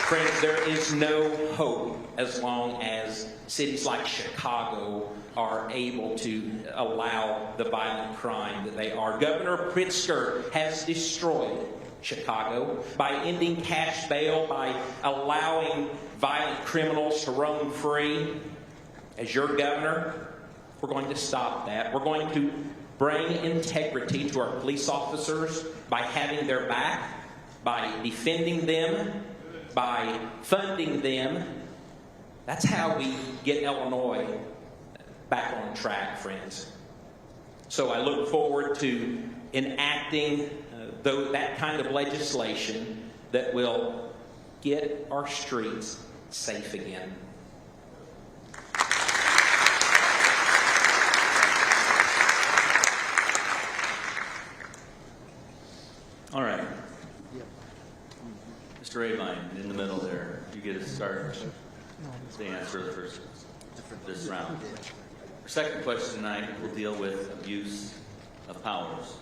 Friends, there is no hope as long as cities like Chicago are able to allow the violent crime that they are. Governor Pritzker has destroyed Chicago by ending cash bail, by allowing violent criminals to roam free. As your governor, we're going to stop that. We're going to bring integrity to our police officers by having their back, by defending them, by funding them. That's how we get Illinois back on track, friends. So I look forward to enacting that kind of legislation that will get our streets safe again. All right. Mr. Rabine, in the middle there, you get to start the answer for this round. Our second question tonight will deal with abuse of powers.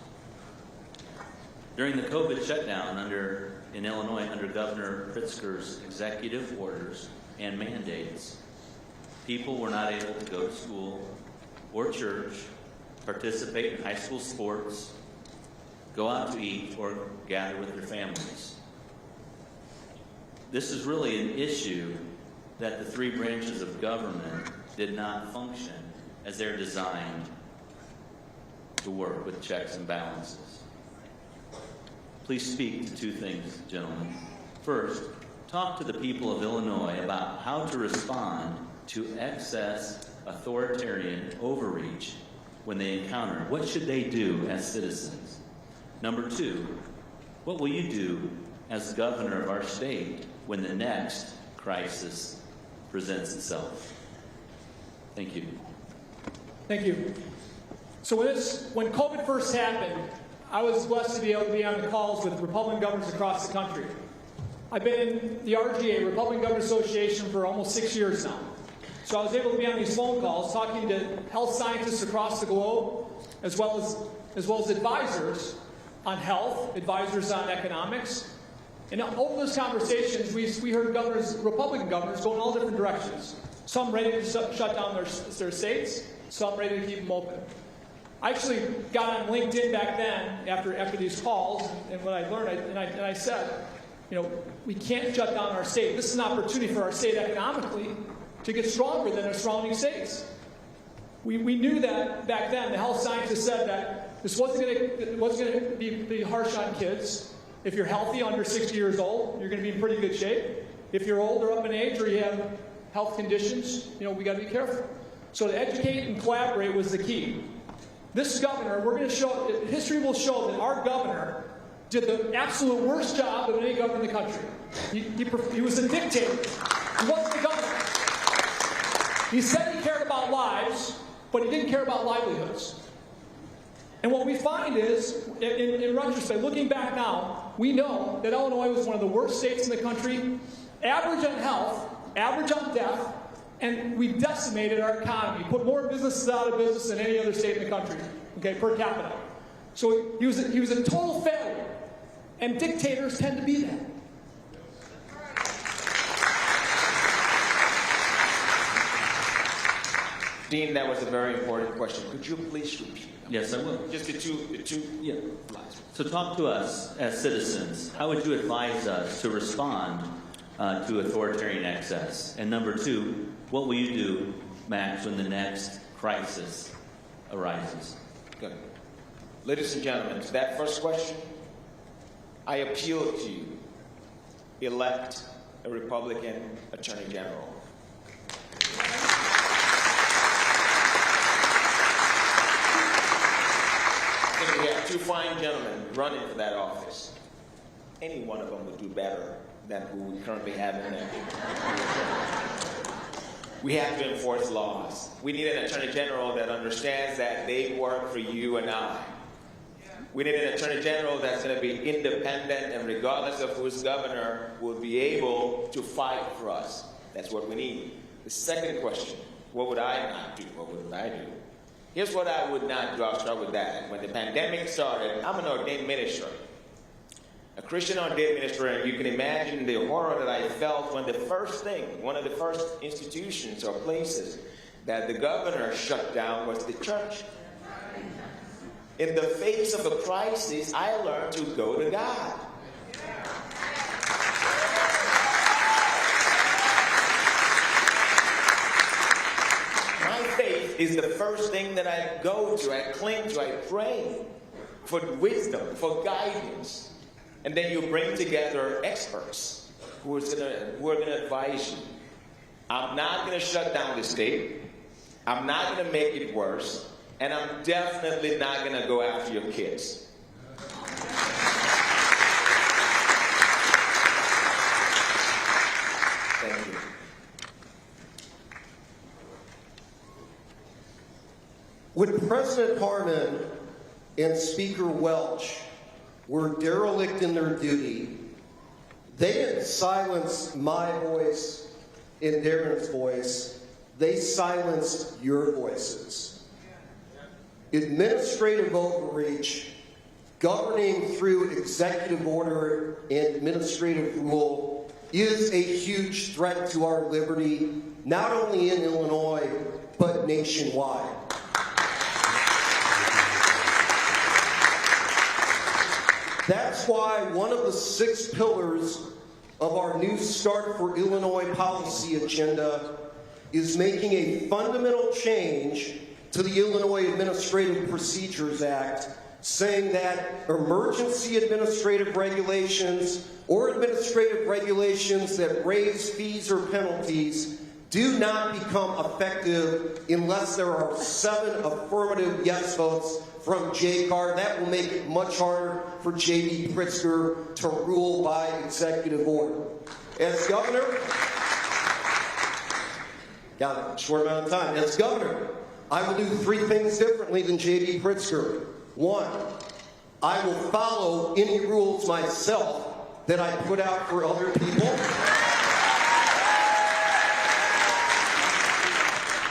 During the COVID shutdown in Illinois under Governor Pritzker's executive orders and mandates, people were not able to go to school or church, participate in high school sports, go out to eat, or gather with their families. This is really an issue that the three branches of government did not function as they're designed to work with checks and balances. Please speak to two things, gentlemen. First, talk to the people of Illinois about how to respond to excess authoritarian overreach when they encounter it. What should they do as citizens? Number two, what will you do as governor of our state when the next crisis presents itself? Thank you. Thank you. So when COVID first happened, I was blessed to be able to be on the calls with Republican governors across the country. I've been in the RGA, Republican Governors Association, for almost 6 years now. So I was able to be on these phone calls talking to health scientists across the globe, as well as advisors on health, advisors on economics. And over those conversations, we heard Republican governors go in all different directions. Some ready to shut down their states, some ready to keep them open. I actually got on LinkedIn back then after these calls, and what I learned, I said, we can't shut down our state. This is an opportunity for our state economically to get stronger than our surrounding states. We knew that back then. The health scientists said that this wasn't going to be harsh on kids. If you're healthy, under 60 years old, you're going to be in pretty good shape. If you're older, up in age, or you have health conditions, we got to be careful. So to educate and collaborate was the key. This governor, history will show that our governor did the absolute worst job of any governor in the country. He was a dictator. He wasn't the governor. He said he cared about lives, but he didn't care about livelihoods. And what we find is, in retrospect, looking back now, we know that Illinois was one of the worst states in the country, average on health, average on death, and we decimated our economy, put more businesses out of business than any other state in the country, okay, per capita. So he was a total failure, and dictators tend to be that. Dean, that was a very important question. Could you please repeat? Yes, I will. Just the two. Yeah. So talk to us as citizens. How would you advise us to respond to authoritarian excess? And number two, what will you do, Max, when the next crisis arises? Good. Ladies and gentlemen, to that first question, I appeal to you, elect a Republican Attorney General. I think we have two fine gentlemen running for that office. Any one of them would do better than who we currently have in there. We have to enforce laws. We need an Attorney General that understands that they work for you and I. We need an Attorney General that's going to be independent and regardless of who's governor, will be able to fight for us. That's what we need. The second question, what would I not do? What would I do? Here's what I would not do. I'll start with that. When the pandemic started, I'm an ordained minister. A Christian ordained minister, and you can imagine the horror that I felt when one of the first institutions or places that the governor shut down was the church. In the face of a crisis, I learned to go to God. My faith is the first thing that I go to, I cling to, I pray for wisdom, for guidance. And then you bring together experts who are going to advise you. I'm not going to shut down the state. I'm not going to make it worse. And I'm definitely not going to go after your kids. Thank you. When President Harmon and Speaker Welch were derelict in their duty, they didn't silence my voice and Darren's voice. They silenced your voices. Administrative overreach, governing through executive order and administrative rule, is a huge threat to our liberty, not only in Illinois, but nationwide. That's why one of the 6 pillars of our New Start for Illinois policy agenda is making a fundamental change to the Illinois Administrative Procedures Act, saying that emergency administrative regulations or administrative regulations that raise fees or penalties do not become effective unless there are 7 affirmative yes votes from JCAR. That will make it much harder for J.B. Pritzker to rule by executive order. As governor, got a short amount of time. As governor, I will do 3 things differently than J.B. Pritzker. 1, I will follow any rules myself that I put out for other people.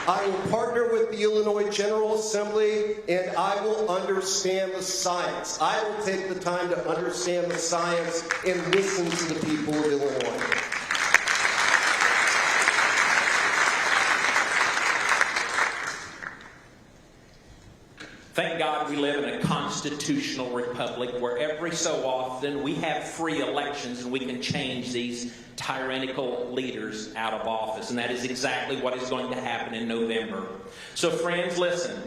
I will partner with the Illinois General Assembly, and I will understand the science. I will take the time to understand the science and listen to the people of Illinois. Thank God we live in a constitutional republic where every so often we have free elections and we can change these tyrannical leaders out of office. And that is exactly what is going to happen in November. So friends, listen.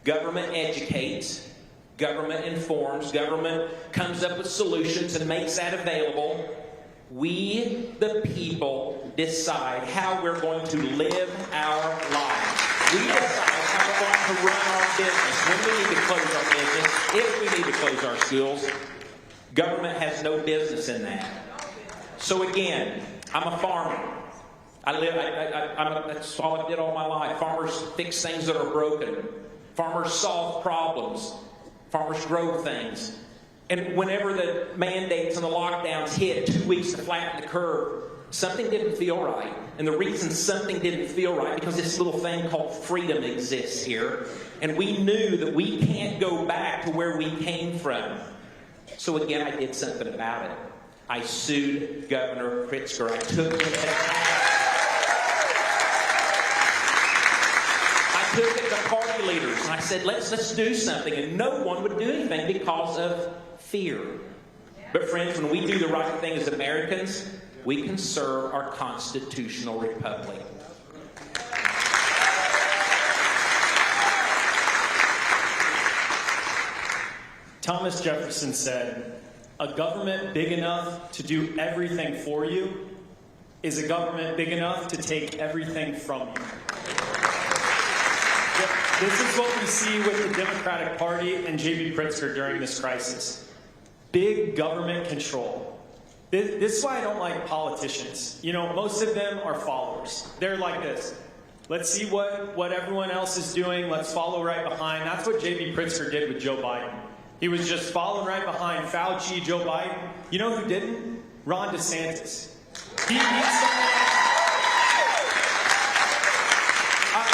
Government educates. Government informs. Government comes up with solutions and makes that available. We, the people, decide how we're going to live our lives. We decide how we're going to run our business, when we need to close our business, if we need to close our schools. Government has no business in that. So again, I'm a farmer. That's all I did all my life. Farmers fix things that are broken. Farmers solve problems. Farmers grow things. And whenever the mandates and the lockdowns hit, 2 weeks to flatten the curve, something didn't feel right. And the reason something didn't feel right, because this little thing called freedom exists here. And we knew that we can't go back to where we came from. So again, I did something about it. I sued Governor Pritzker. I took him to task. I took it to party leaders and I said, let's do something. And no one would do anything because of fear. But friends, when we do the right thing as Americans, we can serve our constitutional republic. Thomas Jefferson said, "A government big enough to do everything for you is a government big enough to take everything from you." This is what we see with the Democratic Party and J.B. Pritzker during this crisis. Big government control. This is why I don't like politicians. You know, most of them are followers. They're like this. Let's see what everyone else is doing. Let's follow right behind. That's what J.B. Pritzker did with Joe Biden. He was just following right behind Fauci, Joe Biden. You know who didn't? Ron DeSantis.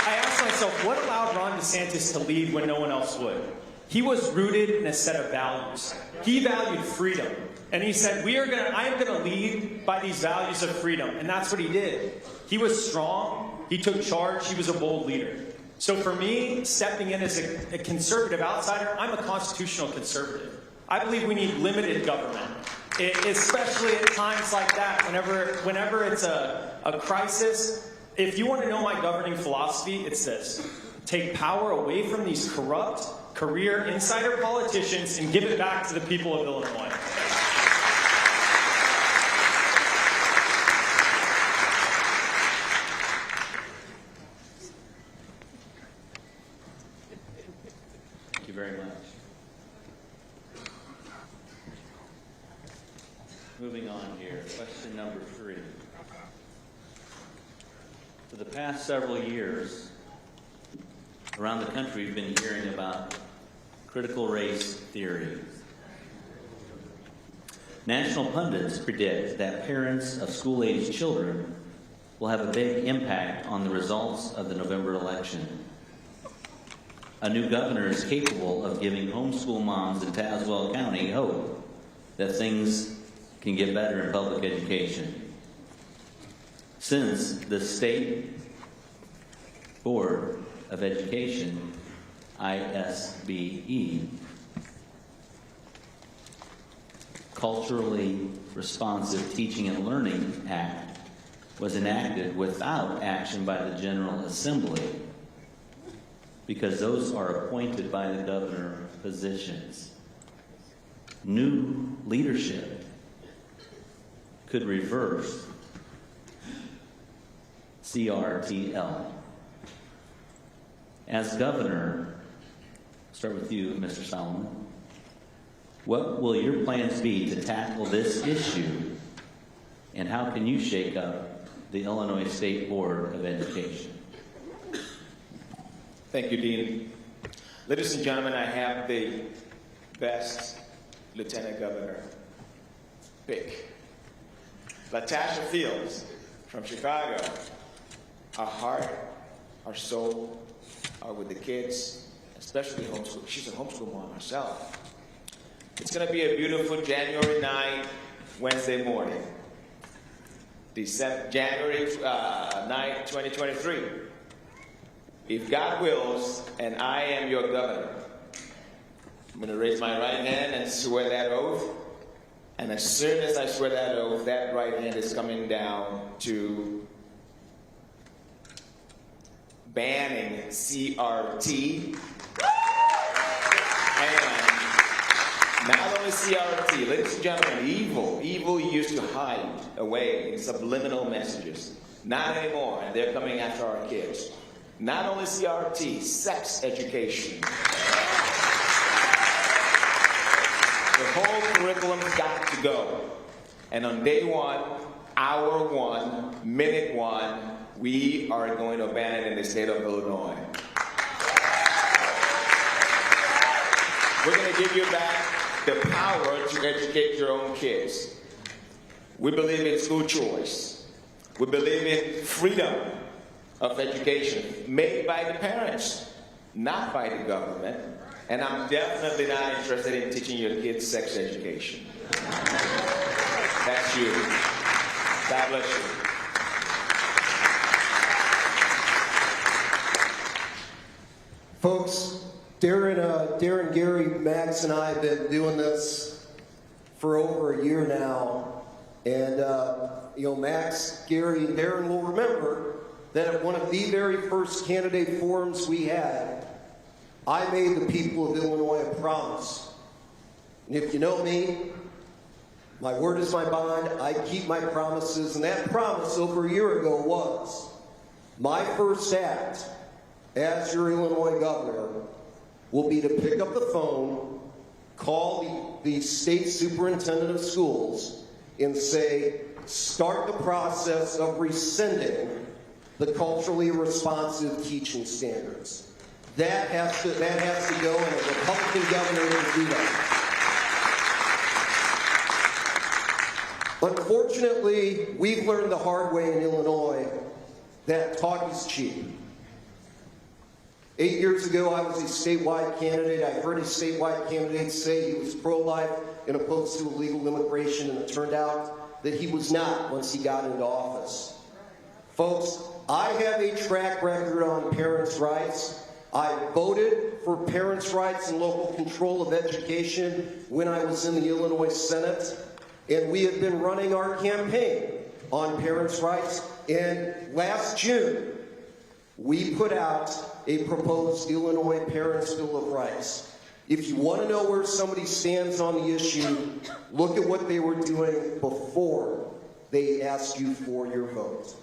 I asked myself, what allowed Ron DeSantis to lead when no one else would? He was rooted in a set of values. He valued freedom. And he said, I am going to lead by these values of freedom. And that's what he did. He was strong. He took charge. He was a bold leader. So for me, stepping in as a conservative outsider, I'm a constitutional conservative. I believe we need limited government, especially at times like that, whenever it's a crisis. If you want to know my governing philosophy, it's this. Take power away from these corrupt, career insider politicians and give it back to the people of Illinois. Thank you very much. Moving on here, question number 3. For the past several years, around the country, we've been hearing about critical race theory. National pundits predict that parents of school-aged children will have a big impact on the results of the November election. A new governor is capable of giving homeschool moms in Tazewell County hope that things can get better in public education. Since the State Board of Education, ISBE, Culturally Responsive Teaching and Learning Act was enacted without action by the General Assembly, because those are appointed by the governor positions. New leadership could reverse CRTL. As governor, start with you, Mr. Solomon. What will your plans be to tackle this issue, and how can you shake up the Illinois State Board of Education? Thank you, Dean. Ladies and gentlemen, I have the best lieutenant governor pick. LaTasha Fields from Chicago. Our heart, our soul are with the kids, especially homeschool. She's a homeschool mom herself. It's going to be a beautiful January 9th, Wednesday morning. January 9th, 2023. If God wills, and I am your governor, I'm going to raise my right hand and swear that oath. And as soon as I swear that oath, that right hand is coming down to banning CRT. And not only CRT, ladies and gentlemen, evil used to hide away in subliminal messages. Not anymore, and they're coming after our kids. Not only CRT, sex education. The whole curriculum's got to go. And on day 1, hour 1, minute 1, we are going to ban it in the state of Illinois. We're going to give you back the power to educate your own kids. We believe in school choice. We believe in freedom of education made by the parents, not by the government. And I'm definitely not interested in teaching your kids sex education. That's you. God bless you. Folks, Darren, Gary, Max, and I have been doing this for over a year now. And, Max, Gary, and Darren will remember that at one of the very first candidate forums we had, I made the people of Illinois a promise. And if you know me, my word is my bond. I keep my promises. And that promise over a year ago was my first act as your Illinois governor will be to pick up the phone, call the state superintendent of schools, and say, start the process of rescinding the culturally responsive teaching standards. That has to go, and a Republican governor will do that. Unfortunately, we've learned the hard way in Illinois that talk is cheap. 8 years ago, I was a statewide candidate. I heard a statewide candidate say he was pro-life and opposed to illegal immigration, and it turned out that he was not once he got into office. Folks, I have a track record on parents' rights. I voted for parents' rights and local control of education when I was in the Illinois Senate, and we have been running our campaign on parents' rights. And last June, we put out a proposed Illinois Parents' Bill of Rights. If you want to know where somebody stands on the issue, look at what they were doing before they asked you for your vote.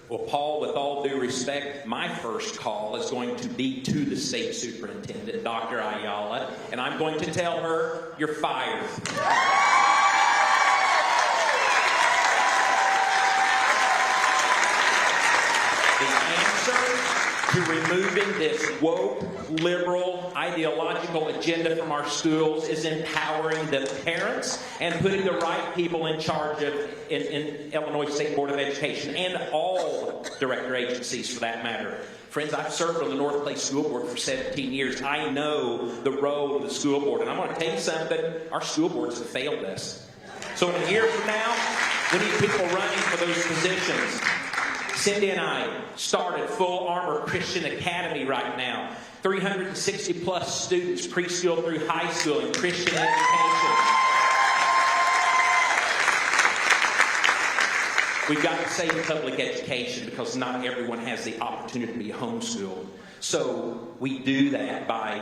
Well, Paul, with all due respect, my first call is going to be to the state superintendent, Dr. Ayala, and I'm going to tell her, you're fired. To removing this woke, liberal, ideological agenda from our schools is empowering the parents and putting the right people in charge of in Illinois State Board of Education and all director agencies for that matter. Friends, I've served on the North Place School Board for 17 years. I know the role of the school board, and I'm going to tell you something, our school boards have failed us. So in a year from now, we need people running for those positions. Cindy and I started Full Armor Christian Academy right now. 360 plus students, preschool through high school in Christian education. We've got to save public education because not everyone has the opportunity to be homeschooled. So we do that by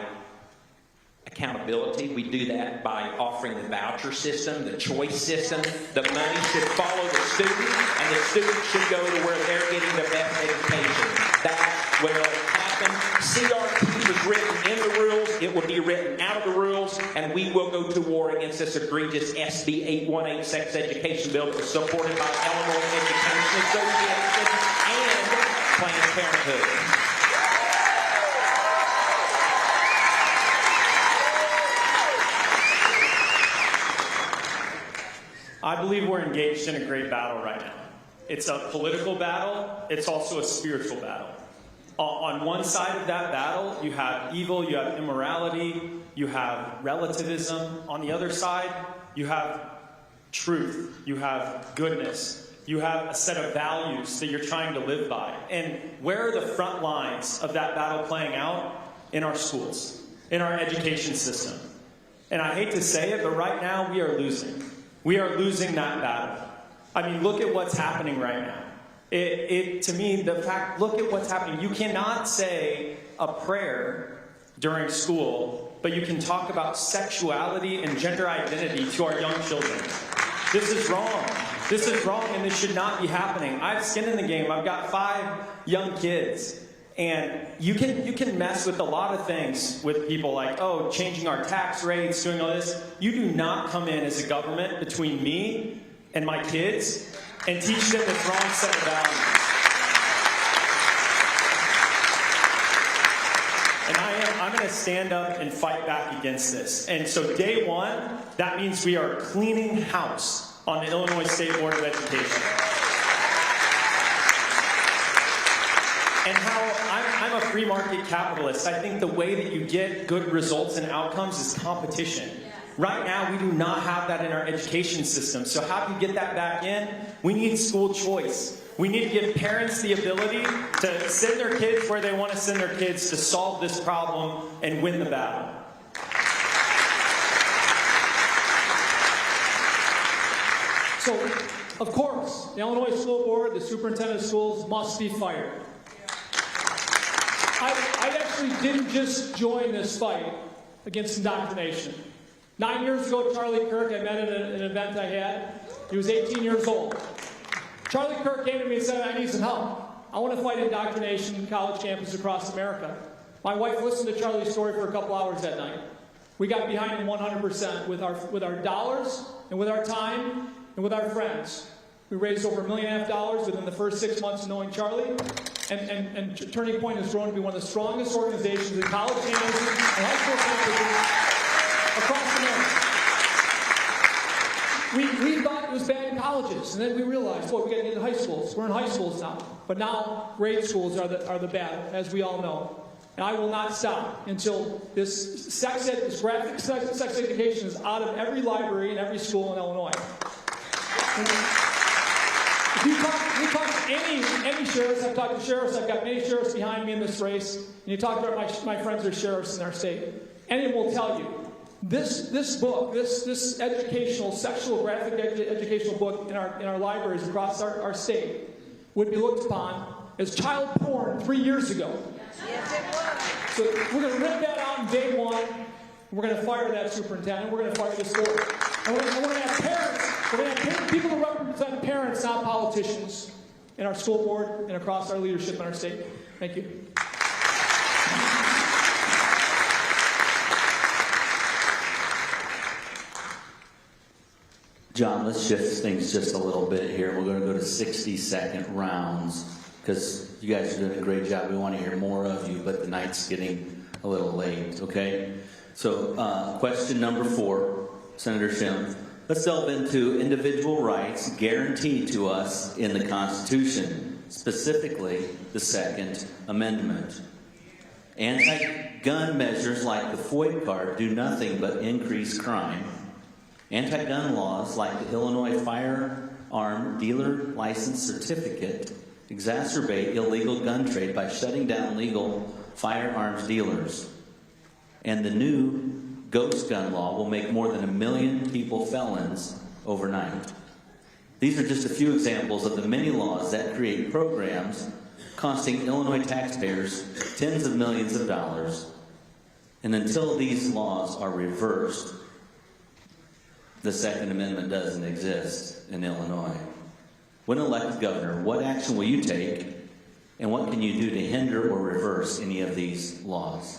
accountability. We do that by offering the voucher system, the choice system. The money should follow the student, and the student should go to where they're getting the best education. That will happen. CRT was written in the rules. It will be written out of the rules, and we will go to war against this egregious SB 818 sex education bill that was supported by Illinois Education Association and Planned Parenthood. I believe we're engaged in a great battle right now. It's a political battle. It's also a spiritual battle. On one side of that battle, you have evil, you have immorality, you have relativism. On the other side, you have truth, you have goodness, you have a set of values that you're trying to live by. And where are the front lines of that battle playing out? In our schools, in our education system. And I hate to say it, but right now we are losing. We are losing that battle. I mean, look at what's happening right now. To me, look at what's happening. You cannot say a prayer during school, but you can talk about sexuality and gender identity to our young children. This is wrong. This is wrong, and this should not be happening. I have skin in the game. I've got 5 young kids. And you can mess with a lot of things with people like, oh, changing our tax rates, doing all this. You do not come in as a government between me and my kids and teach them the wrong set of values. to stand up and fight back against this. And so day one, that means we are cleaning house on the Illinois State Board of Education. And how I'm a free market capitalist. I think the way that you get good results and outcomes is competition. Right now, we do not have that in our education system. So how do you get that back in? We need school choice. We need to give parents the ability to send their kids where they want to send their kids to solve this problem and win the battle. So, of course, the Illinois School Board, the superintendent of schools must be fired. I actually didn't just join this fight against indoctrination. 9 years ago, Charlie Kirk, I met at an event I had. He was 18 years old. Charlie Kirk came to me and said, I need some help. I want to fight indoctrination in college campuses across America. My wife listened to Charlie's story for a couple hours that night. We got behind him 100% with our dollars and with our time and with our friends. We raised over $1.5 million within the first 6 months of knowing Charlie. And Turning Point has grown to be one of the strongest organizations in college campuses and high school campuses across America. We thought it was bad in colleges, and then we realized, boy, we got to get into high schools. We're in high schools now. But now grade schools are the bad, as we all know. And I will not stop until this graphic sex education is out of every library and every school in Illinois. If you talk to any sheriffs, I've talked to sheriffs, I've got many sheriffs behind me in this race, and you talk to my friends who are sheriffs in our state, any of them will tell you, this book, this educational, sexual graphic educational book in our libraries across our state would be looked upon as child porn 3 years ago. So we're going to rip that out in day one. We're going to fire that superintendent. We're going to fire this board. And we're going to have parents. We're going to have people who represent parents, not politicians, in our school board and across our leadership in our state. Thank you. John, let's shift things just a little bit here. We're going to go to 60-second rounds because you guys are doing a great job. We want to hear more of you, but the night's getting a little late, okay? So question number 4, Senator Schimpf. Let's delve into individual rights guaranteed to us in the Constitution, specifically the Second Amendment. Anti-gun measures like the FOID card do nothing but increase crime. Anti-gun laws like the Illinois Firearm Dealer License Certificate exacerbate illegal gun trade by shutting down legal firearms dealers. And the new ghost gun law will make more than 1 million people felons overnight. These are just a few examples of the many laws that create programs costing Illinois taxpayers tens of millions of dollars. And until these laws are reversed, the Second Amendment doesn't exist in Illinois. When elected governor, what action will you take, and what can you do to hinder or reverse any of these laws?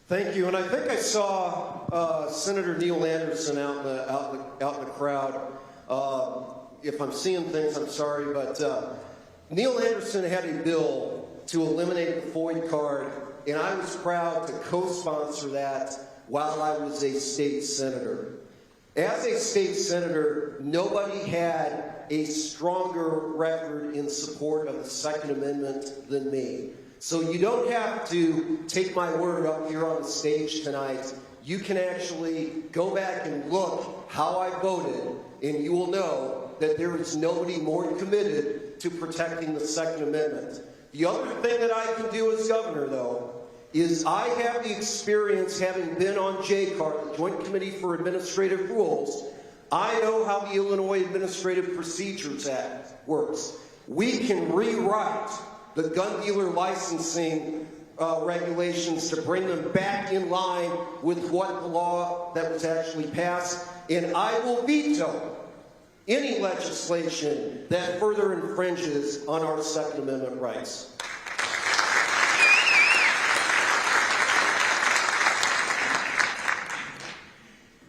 Thank you. And I think I saw Senator Neil Anderson out in the crowd. If I'm seeing things, I'm sorry, but Neil Anderson had a bill to eliminate the FOID card, and I was proud to co-sponsor that while I was a state senator. As a state senator, nobody had a stronger record in support of the Second Amendment than me. So you don't have to take my word up here on the stage tonight. You can actually go back and look how I voted, and you will know that there is nobody more committed to protecting the Second Amendment. The other thing that I can do as governor, though, is I have the experience having been on JCAR, the Joint Committee for Administrative Rules. I know how the Illinois Administrative Procedures Act works. We can rewrite the gun dealer licensing regulations to bring them back in line with what the law that was actually passed, and I will veto any legislation that further infringes on our Second Amendment rights.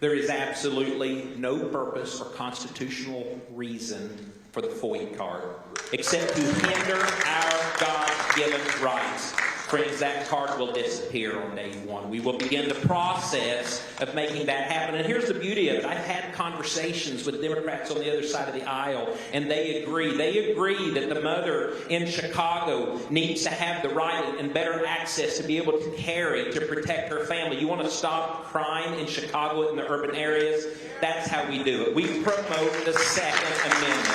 There is absolutely no purpose or constitutional reason for the FOID card except to hinder our God-given rights. Friends, that card will disappear on day one. We will begin the process of making that happen. And here's the beauty of it. I've had conversations with Democrats on the other side of the aisle, and they agree. They agree that the mother in Chicago needs to have the right and better access to be able to carry to protect her family. You want to stop crime in Chicago in the urban areas? That's how we do it. We promote the Second Amendment.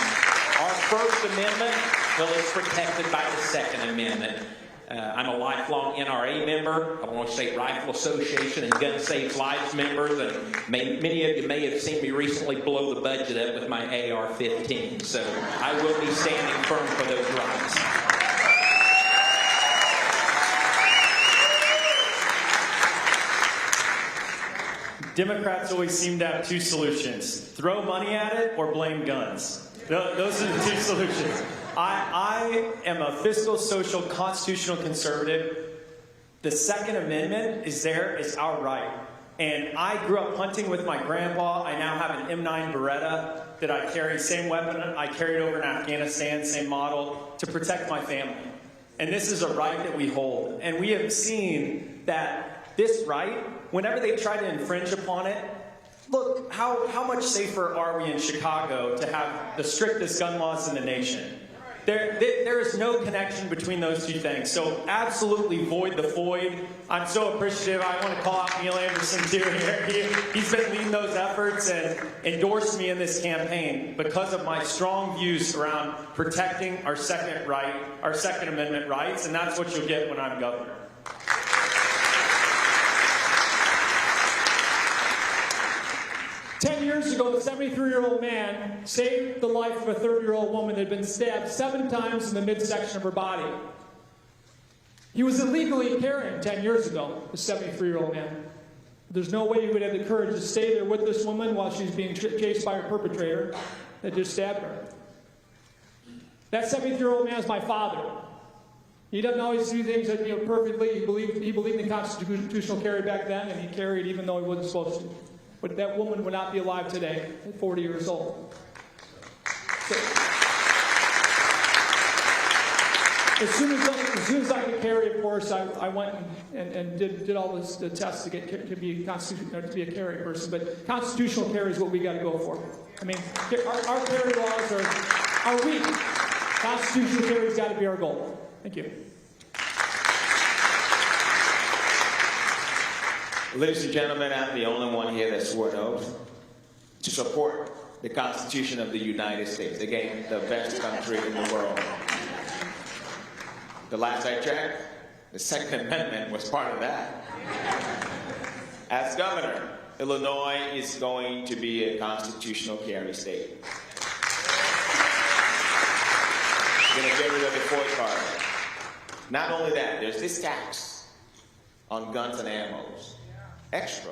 Our First Amendment, well, it's protected by the Second Amendment. I'm a lifelong NRA member, Illinois State Rifle Association and Gun Saves Lives members, and many of you may have seen me recently blow the budget up with my AR-15, so I will be standing firm for those rights. Democrats always seem to have two solutions: throw money at it or blame guns. Those are the two solutions. I am a fiscal, social, constitutional conservative. The Second Amendment is there, is our right. And I grew up hunting with my grandpa. I now have an M9 Beretta that I carry, same weapon I carried over in Afghanistan, same model, to protect my family. And this is a right that we hold. And we have seen that this right, whenever they try to infringe upon it, look, how much safer are we in Chicago to have the strictest gun laws in the nation? There is no connection between those two things. So absolutely void the void. I'm so appreciative. I want to call out Neil Anderson too here. He's been leading those efforts and endorsed me in this campaign because of my strong views around protecting our Second Amendment rights, and that's what you'll get when I'm governor. Years ago, the 73-year-old man saved the life of a 30-year-old woman that had been stabbed 7 times in the midsection of her body. He was illegally carrying 10 years ago, the 73-year-old man. There's no way he would have the courage to stay there with this woman while she's being chased by her perpetrator that just stabbed her. That 73-year-old man is my father. He doesn't always do things that, perfectly. He believed in constitutional carry back then, and he carried even though he wasn't supposed to. But that woman would not be alive today at 40 years old. So, as soon as I could carry, of course, I went and did all the tests to be a carry person. But constitutional carry is what we got to go for. I mean, our carry laws are weak. Constitutional carry's got to be our goal. Thank you. Ladies and gentlemen, I'm the only one here that swore an oath to support the Constitution of the United States. Again, the best country in the world. The last I checked, the Second Amendment was part of that. As governor, Illinois is going to be a constitutional carry state. We're going to get rid of the FOIA card. Not only that, there's this tax on guns and ammos. Extra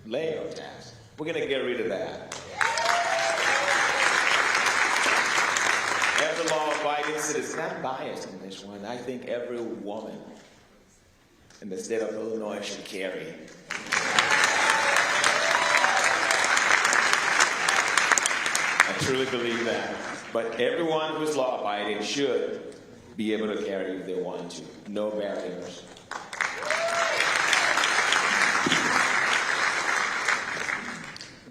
layout tax. We're going to get rid of that. As a law-abiding citizen, I'm biased in this one. I think every woman in the state of Illinois should carry. I truly believe that. But everyone who's law-abiding should be able to carry if they want to. No barriers.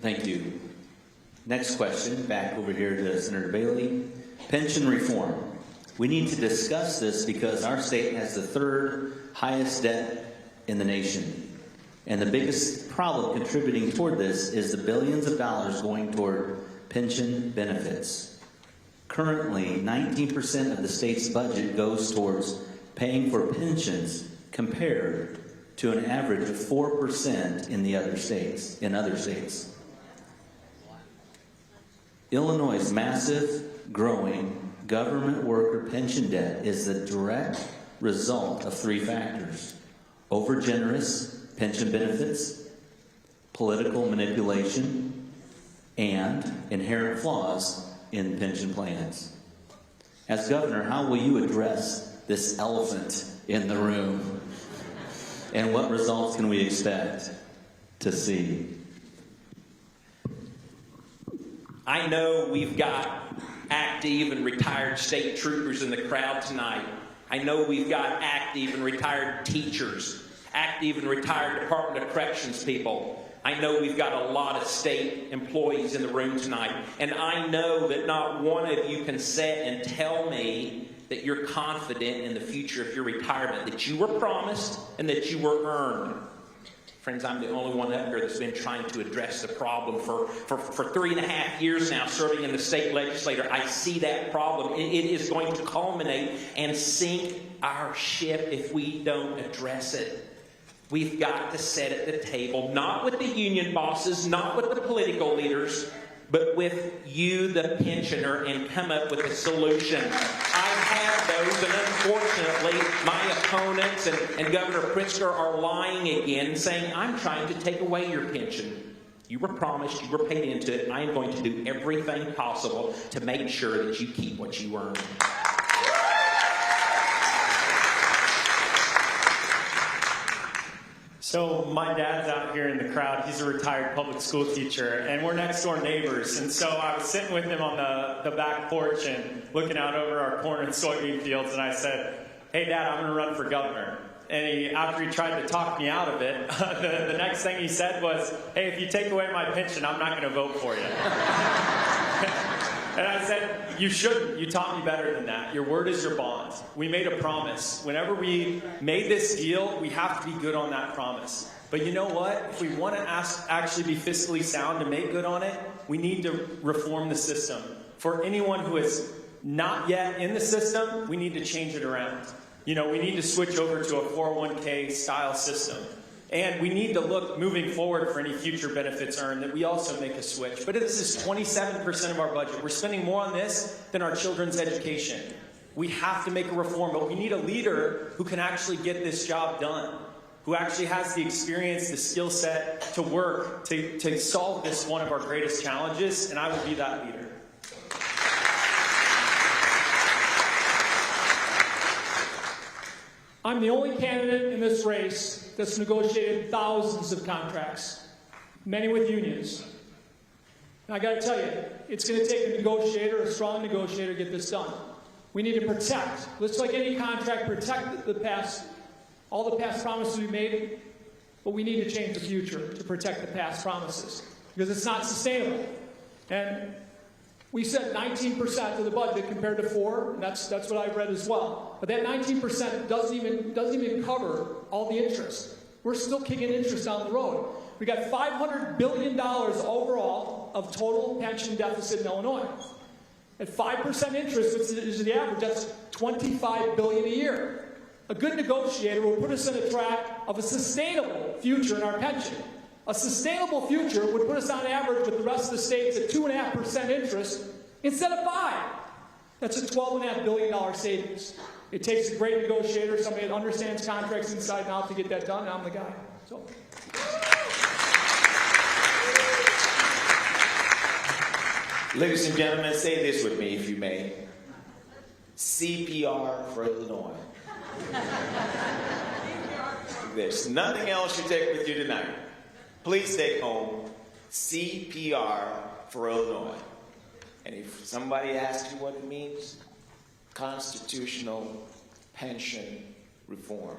Thank you. Next question, back over here to Senator Bailey. Pension reform. We need to discuss this because our state has the 3rd highest debt in the nation. And the biggest problem contributing toward this is the billions of dollars going toward pension benefits. Currently, 19% of the state's budget goes towards paying for pensions compared to an average of 4% in other states. Illinois' massive, growing government worker pension debt is the direct result of 3 factors: overgenerous pension benefits, political manipulation, and inherent flaws in pension plans. As governor, how will you address this elephant in the room? And what results can we expect to see? I know we've got active and retired state troopers in the crowd tonight. I know we've got active and retired teachers, active and retired Department of Corrections people. I know we've got a lot of state employees in the room tonight. And I know that not one of you can sit and tell me that you're confident in the future of your retirement, that you were promised and that you were earned. Friends, I'm the only one up here that's been trying to address the problem for 3.5 years now, serving in the state legislature. I see that problem. It is going to culminate and sink our ship if we don't address it. We've got to sit at the table, not with the union bosses, not with the political leaders, but with you, the pensioner, and come up with a solution. I've had those, and unfortunately, my opponents and Governor Pritzker are lying again, saying, I'm trying to take away your pension. You were promised, you were paid into it, and I am going to do everything possible to make sure that you keep what you earn. So my dad's out here in the crowd. He's a retired public school teacher, and we're next door neighbors. And so I was sitting with him on the back porch and looking out over our corn and soybean fields, and I said, hey, Dad, I'm going to run for governor. And after he tried to talk me out of it, the next thing he said was, hey, if you take away my pension, I'm not going to vote for you. And I said, you shouldn't. You taught me better than that. Your word is your bond. We made a promise. Whenever we made this deal, we have to be good on that promise. But you know what? If we want to actually be fiscally sound to make good on it, we need to reform the system. For anyone who is not yet in the system, we need to change it around. You know, we need to switch over to a 401k style system. And we need to look moving forward for any future benefits earned that we also make a switch. But this is 27% of our budget. We're spending more on this than our children's education. We have to make a reform, but we need a leader who can actually get this job done, who actually has the experience, the skill set to work, to solve this one of our greatest challenges, and I will be that leader. I'm the only candidate in this race that's negotiated thousands of contracts, many with unions. And I got to tell you, it's going to take a negotiator, a strong negotiator, to get this done. We need to protect, just like any contract, protect the past, all the past promises we made, but we need to change the future to protect the past promises, because it's not sustainable. And we said 19% of the budget compared to 4%, and that's what I read as well. But that 19% doesn't even cover all the interest. We're still kicking interest down the road. We got $500 billion overall of total pension deficit in Illinois. At 5% interest, which is the average, that's $25 billion a year. A good negotiator will put us on a track of a sustainable future in our pension. A sustainable future would put us on average with the rest of the states at 2.5% interest instead of 5%. That's a $12.5 billion savings. It takes a great negotiator, somebody that understands contracts inside and out to get that done, and I'm the guy. So. Ladies and gentlemen, say this with me, if you may. CPR for Illinois. There's nothing else you take with you tonight. Please take home CPR for Illinois. And if somebody asks you what it means, constitutional pension reform.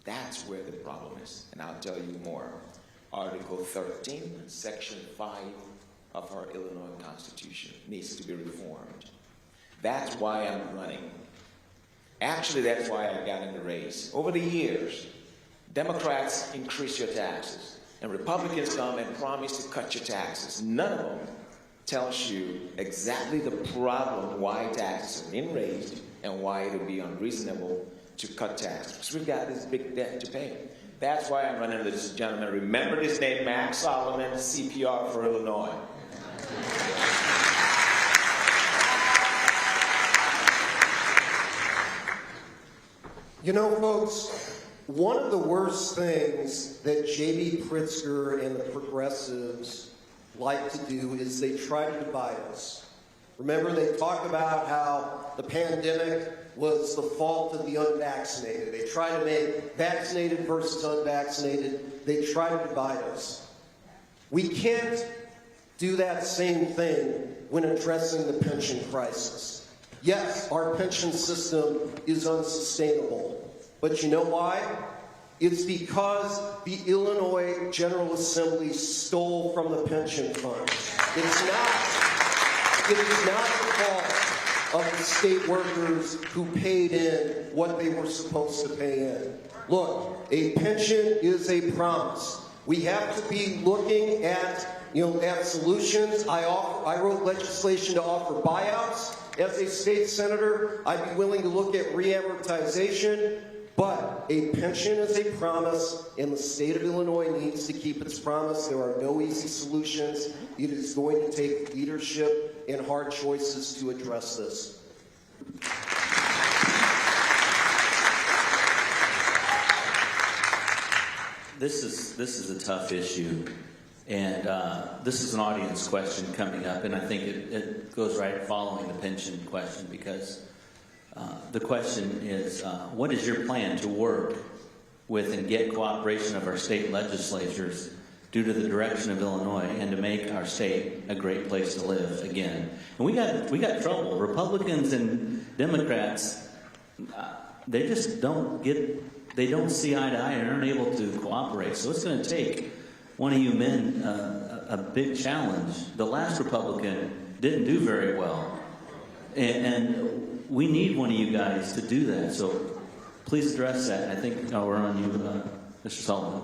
That's where the problem is. And I'll tell you more. Article 13, Section 5 of our Illinois Constitution needs to be reformed. That's why I'm running. Actually, that's why I got in the race. Over the years, Democrats increase your taxes, and Republicans come and promise to cut your taxes. None of them tells you exactly the problem why taxes are being raised and why it would be unreasonable to cut taxes. Because we've got this big debt to pay. That's why I'm running this gentleman. Remember this name, Max Solomon, CPR for Illinois. You know, folks, one of the worst things that J.B. Pritzker and the progressives like to do is they try to divide us. Remember, they talk about how the pandemic was the fault of the unvaccinated. They try to make vaccinated versus unvaccinated. They try to divide us. We can't do that same thing when addressing the pension crisis. Yes, our pension system is unsustainable. But you know why? It's because the Illinois General Assembly stole from the pension fund. It is not the fault of the state workers who paid in what they were supposed to pay in. Look, a pension is a promise. We have to be looking at solutions. I wrote legislation to offer buyouts. As a state senator, I'd be willing to look at re-amortization, but a pension is a promise, and the state of Illinois needs to keep its promise. There are no easy solutions. It is going to take leadership and hard choices to address this. This is a tough issue. And this is an audience question coming up, and I think it goes right following the pension question, because the question is, what is your plan to work with and get cooperation of our state legislatures due to the direction of Illinois and to make our state a great place to live again? And we got trouble. Republicans and Democrats, they just don't see eye to eye and aren't able to cooperate. So it's going to take one of you men a big challenge. The last Republican didn't do very well. And we need one of you guys to do that. So please address that. I think we're on you, Mr. Sullivan.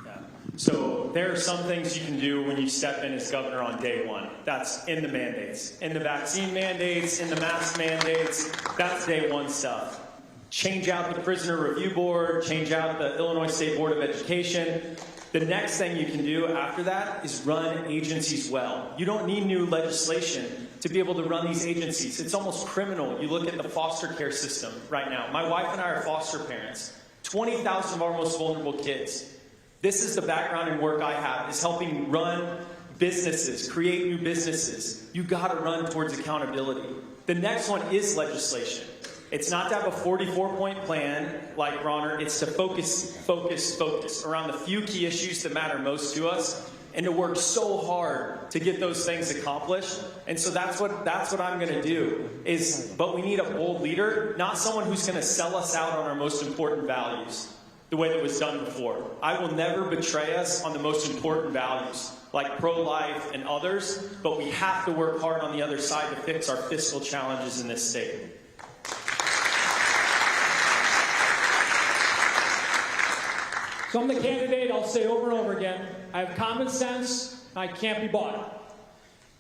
Yeah. So there are some things you can do when you step in as governor on day one. That's in the mandates. In the vaccine mandates, in the mask mandates, that's day one stuff. Change out the Prisoner Review Board, change out the Illinois State Board of Education. The next thing you can do after that is run agencies well. You don't need new legislation to be able to run these agencies. It's almost criminal. You look at the foster care system right now. My wife and I are foster parents. 20,000 of our most vulnerable kids. This is the background and work I have, is helping run businesses, create new businesses. You gotta run towards accountability. The next one is legislation. It's not to have a 44-point plan like Bronner. It's to focus around the few key issues that matter most to us, and to work so hard to get those things accomplished. And so that's what I'm going to do. But we need a bold leader, not someone who's going to sell us out on our most important values, the way that was done before. I will never betray us on the most important values, like pro-life and others. But we have to work hard on the other side to fix our fiscal challenges in this state. So I'm the candidate, I'll say over and over again, I have common sense, I can't be bought.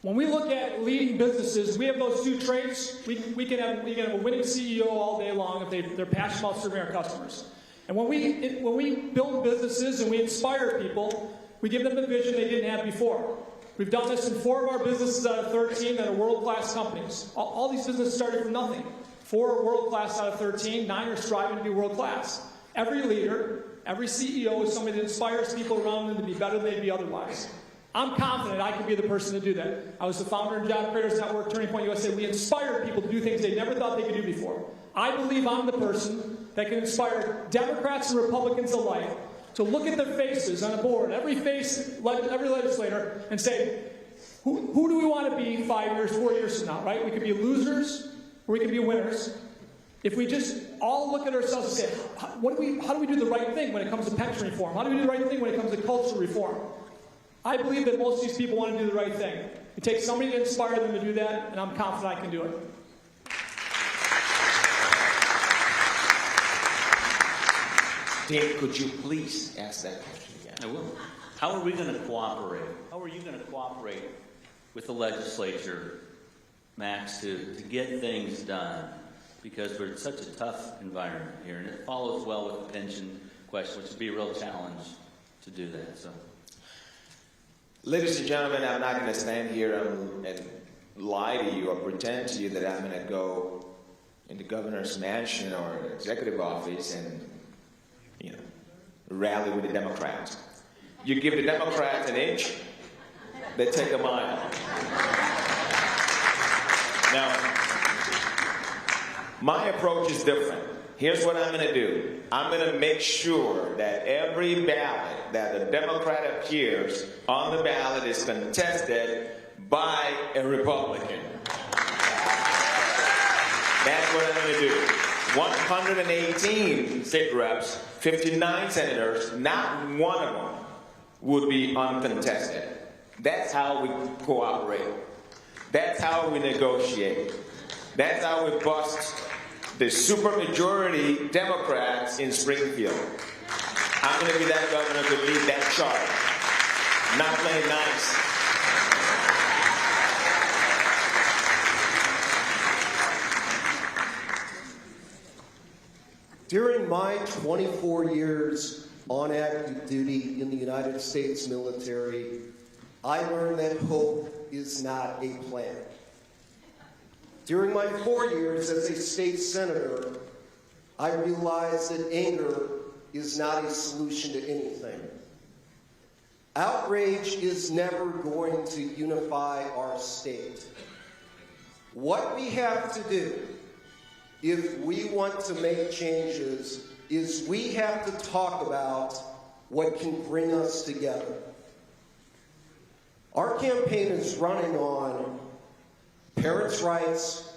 When we look at leading businesses, we have those two traits. We can have a winning CEO all day long if they're passionate about serving our customers. And when we build businesses and we inspire people, we give them the vision they didn't have before. We've done this in 4 of our businesses out of 13 that are world-class companies. All these businesses started from nothing. 4 are world-class out of 13, 9 are striving to be world-class. Every leader, every CEO is somebody that inspires people around them to be better than they'd be otherwise. I'm confident I can be the person to do that. I was the founder of Job Creators Network, Turning Point USA. We inspire people to do things they never thought they could do before. I believe I'm the person that can inspire Democrats and Republicans alike to look at their faces on a board, every legislator, and say, who do we want to be 5 years, 4 years from now, right? We could be losers or we could be winners. If we just all look at ourselves and say, how do we do the right thing when it comes to pension reform? How do we do the right thing when it comes to cultural reform? I believe that most of these people want to do the right thing. It takes somebody to inspire them to do that, and I'm confident I can do it. Dave, could you please ask that question again? I will. How are we going to cooperate? How are you going to cooperate with the legislature, Max, to get things done? Because we're in such a tough environment here, and it follows well with the pension question, which would be a real challenge to do that. So, ladies and gentlemen, I'm not going to stand here and lie to you or pretend to you that I'm going to go in the governor's mansion or executive office and, rally with the Democrats. You give the Democrats an inch, they take a mile. Now, my approach is different. Here's what I'm going to do. I'm going to make sure that every ballot that a Democrat appears on the ballot is contested by a Republican. That's what I'm going to do. 118 state reps, 59 senators, not one of them would be uncontested. That's how we cooperate. That's how we negotiate. That's how we bust the supermajority Democrats in Springfield. I'm going to be that governor to lead that charge. Not playing nice. During my 24 years on active duty in the United States military, I learned that hope is not a plan. During my 4 years as a state senator, I realized that anger is not a solution to anything. Outrage is never going to unify our state. What we have to do, if we want to make changes, is we have to talk about what can bring us together. Our campaign is running on parents' rights,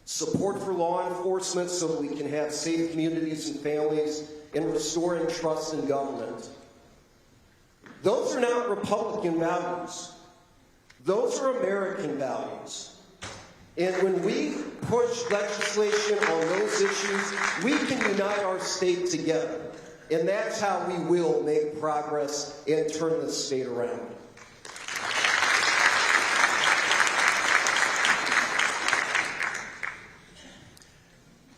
support for law enforcement so that we can have safe communities and families, and restoring trust in government. Those are not Republican values. Those are American values. And when we push legislation on those issues, we can unite our state together. And that's how we will make progress and turn this state around.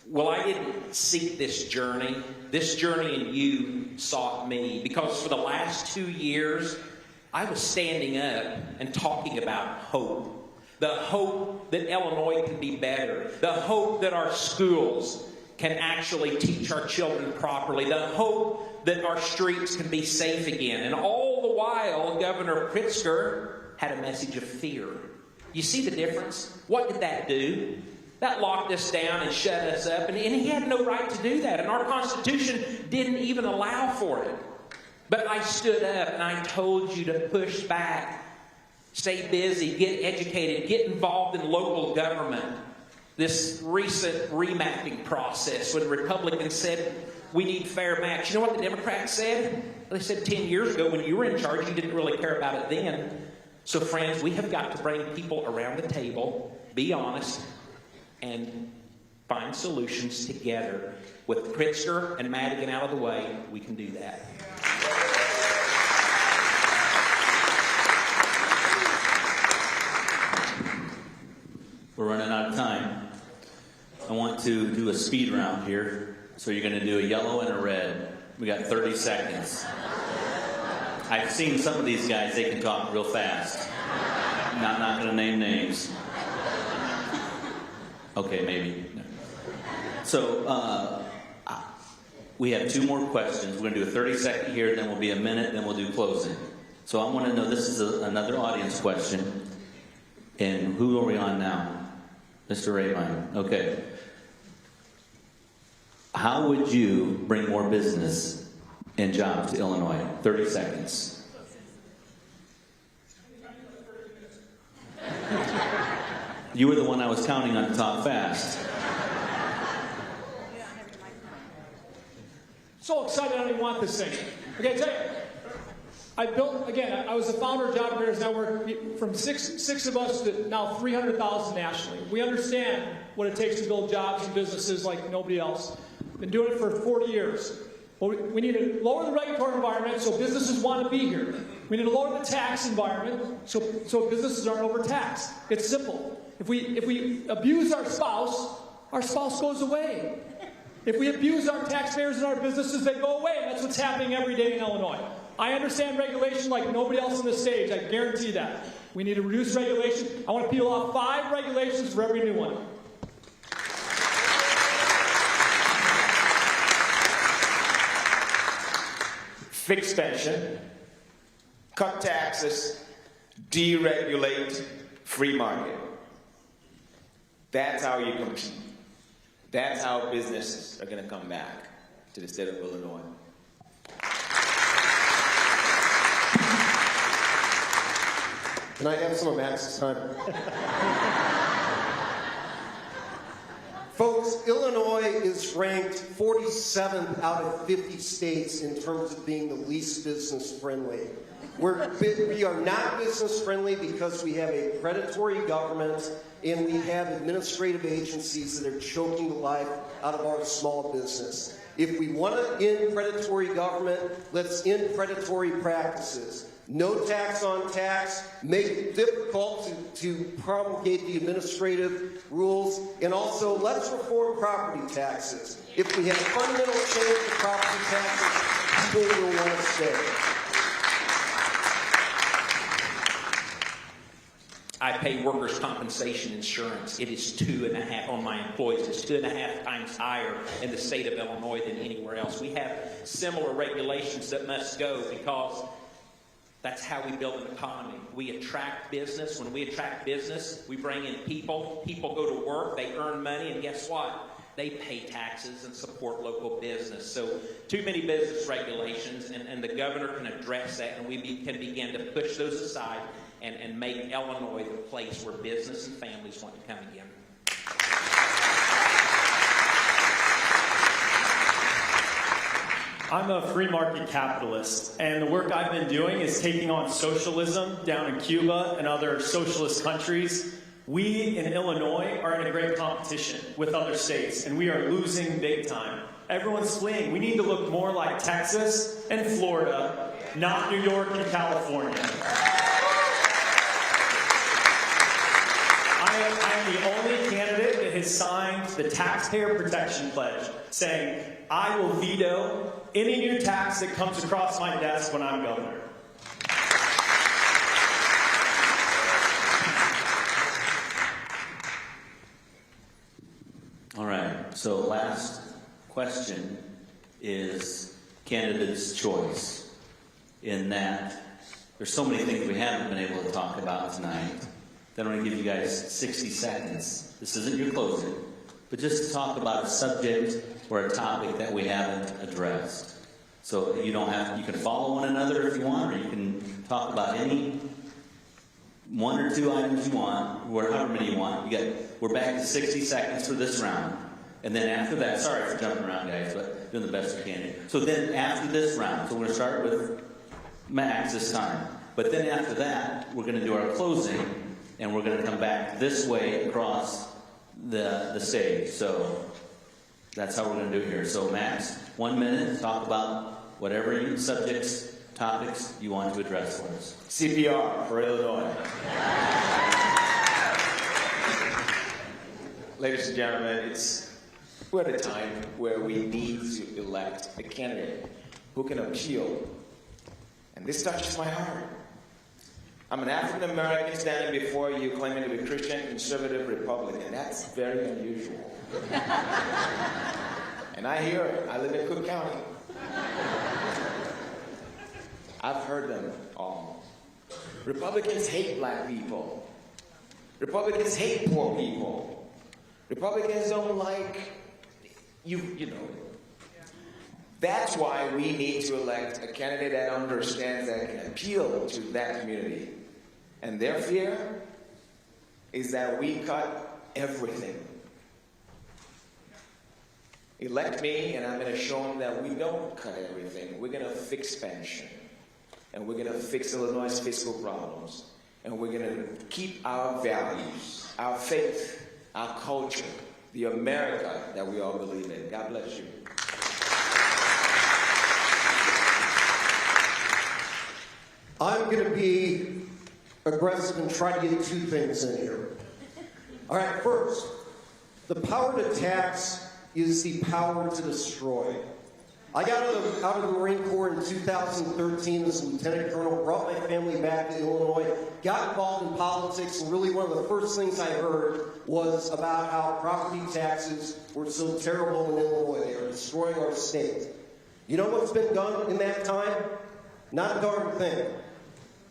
Well, I didn't seek this journey. This journey in you sought me, because for the last 2 years, I was standing up and talking about hope. The hope that Illinois can be better. The hope that our schools can actually teach our children properly. The hope that our streets can be safe again. And all the while, Governor Pritzker had a message of fear. You see the difference? What did that do? That locked us down and shut us up, and he had no right to do that, and our Constitution didn't even allow for it. But I stood up and I told you to push back, stay busy, get educated, get involved in local government. This recent remapping process, when Republicans said we need fair match, you know what the Democrats said? They said 10 years ago when you were in charge, you didn't really care about it then. So friends, we have got to bring people around the table, be honest, and find solutions together. With Pritzker and Madigan out of the way, we can do that. We're running out of time. I want to do a speed round here. So you're going to do a yellow and a red. We got 30 seconds. I've seen some of these guys, they can talk real fast. I'm not going to name names. Okay, maybe. So, we have 2 more questions. We're going to do a 30-second here, then we'll be a minute, then we'll do closing. So I want to know, this is another audience question. And who are we on now? Mr. Rabine. Okay. How would you bring more business and jobs to Illinois? 30 seconds. You were the one I was counting on to talk fast. So excited I don't even want this thing. Okay, tell you, I was the founder of Job Creators Network, from six of us to now 300,000 nationally. We understand what it takes to build jobs and businesses like nobody else. Been doing it for 40 years. But we need to lower the regulatory environment so businesses want to be here. We need to lower the tax environment so businesses aren't overtaxed. It's simple. If we abuse our spouse goes away. If we abuse our taxpayers and our businesses, they go away. And that's what's happening every day in Illinois. I understand regulation like nobody else on the stage. I guarantee that. We need to reduce regulation. I want to peel off 5 regulations for every new one. Fix pension, cut taxes, deregulate, free market. That's how you compete. That's how businesses are going to come back to the state of Illinois. Can I have some of Max's time? Folks, Illinois is ranked 47th out of 50 states in terms of being the least business friendly. We are not business friendly because we have a predatory government and we have administrative agencies that are choking the life out of our small business. If we want to end predatory government, let's end predatory practices. No tax on tax, make it difficult to promulgate the administrative rules, and also let's reform property taxes. If we have fundamental change to property taxes, people will want to stay. I pay workers' compensation insurance. It is 2.5 on my employees. It's 2.5 times higher in the state of Illinois than anywhere else. We have similar regulations that must go because that's how we build an economy. We attract business. When we attract business, we bring in people. People go to work, they earn money, and guess what? They pay taxes and support local business. So too many business regulations, and the governor can address that, and we can begin to push those aside and make Illinois the place where business and families want to come again. I'm a free market capitalist, and the work I've been doing is taking on socialism down in Cuba and other socialist countries. We in Illinois are in a great competition with other states, and we are losing big time. Everyone's fleeing. We need to look more like Texas and Florida, not New York and California. I am the only candidate that has signed the Taxpayer Protection Pledge, saying, I will veto any new tax that comes across my desk when I'm governor. All right, so last question is candidate's choice, in that there's so many things we haven't been able to talk about tonight. Then I'm going to give you guys 60 seconds. This isn't your closing, but just to talk about a subject or a topic that we haven't addressed. So you don't have, you can follow one another if you want, or you can talk about any one or two items you want, or however many you want. We're back to 60 seconds for this round. And then after that, sorry for jumping around, guys, but doing the best we can here. So then after this round, so we're going to start with Max this time. But then after that, we're going to do our closing, and we're going to come back this way across the stage. So that's how we're going to do it here. So Max, 1 minute, talk about whatever subjects, topics you want to address for us. CPR for Illinois. Ladies and gentlemen, we're at a time where we need to elect a candidate who can appeal. And this touches my heart. I'm an African American standing before you claiming to be Christian, conservative, Republican. That's very unusual. And I hear it. I live in Cook County. I've heard them all. Republicans hate black people. Republicans hate poor people. Republicans don't like you know. That's why we need to elect a candidate that understands that can appeal to that community. And their fear is that we cut everything. Elect me, and I'm going to show them that we don't cut everything. We're going to fix pension. And we're going to fix Illinois' fiscal problems. And we're going to keep our values, our faith, our culture, the America that we all believe in. God bless you. I'm going to be aggressive and try to get two things in here. All right, first, the power to tax is the power to destroy. I got out of the Marine Corps in 2013 as a lieutenant colonel, brought my family back to Illinois, got involved in politics, and really one of the first things I heard was about how property taxes were so terrible in Illinois. They are destroying our state. You know what's been done in that time? Not a darn thing.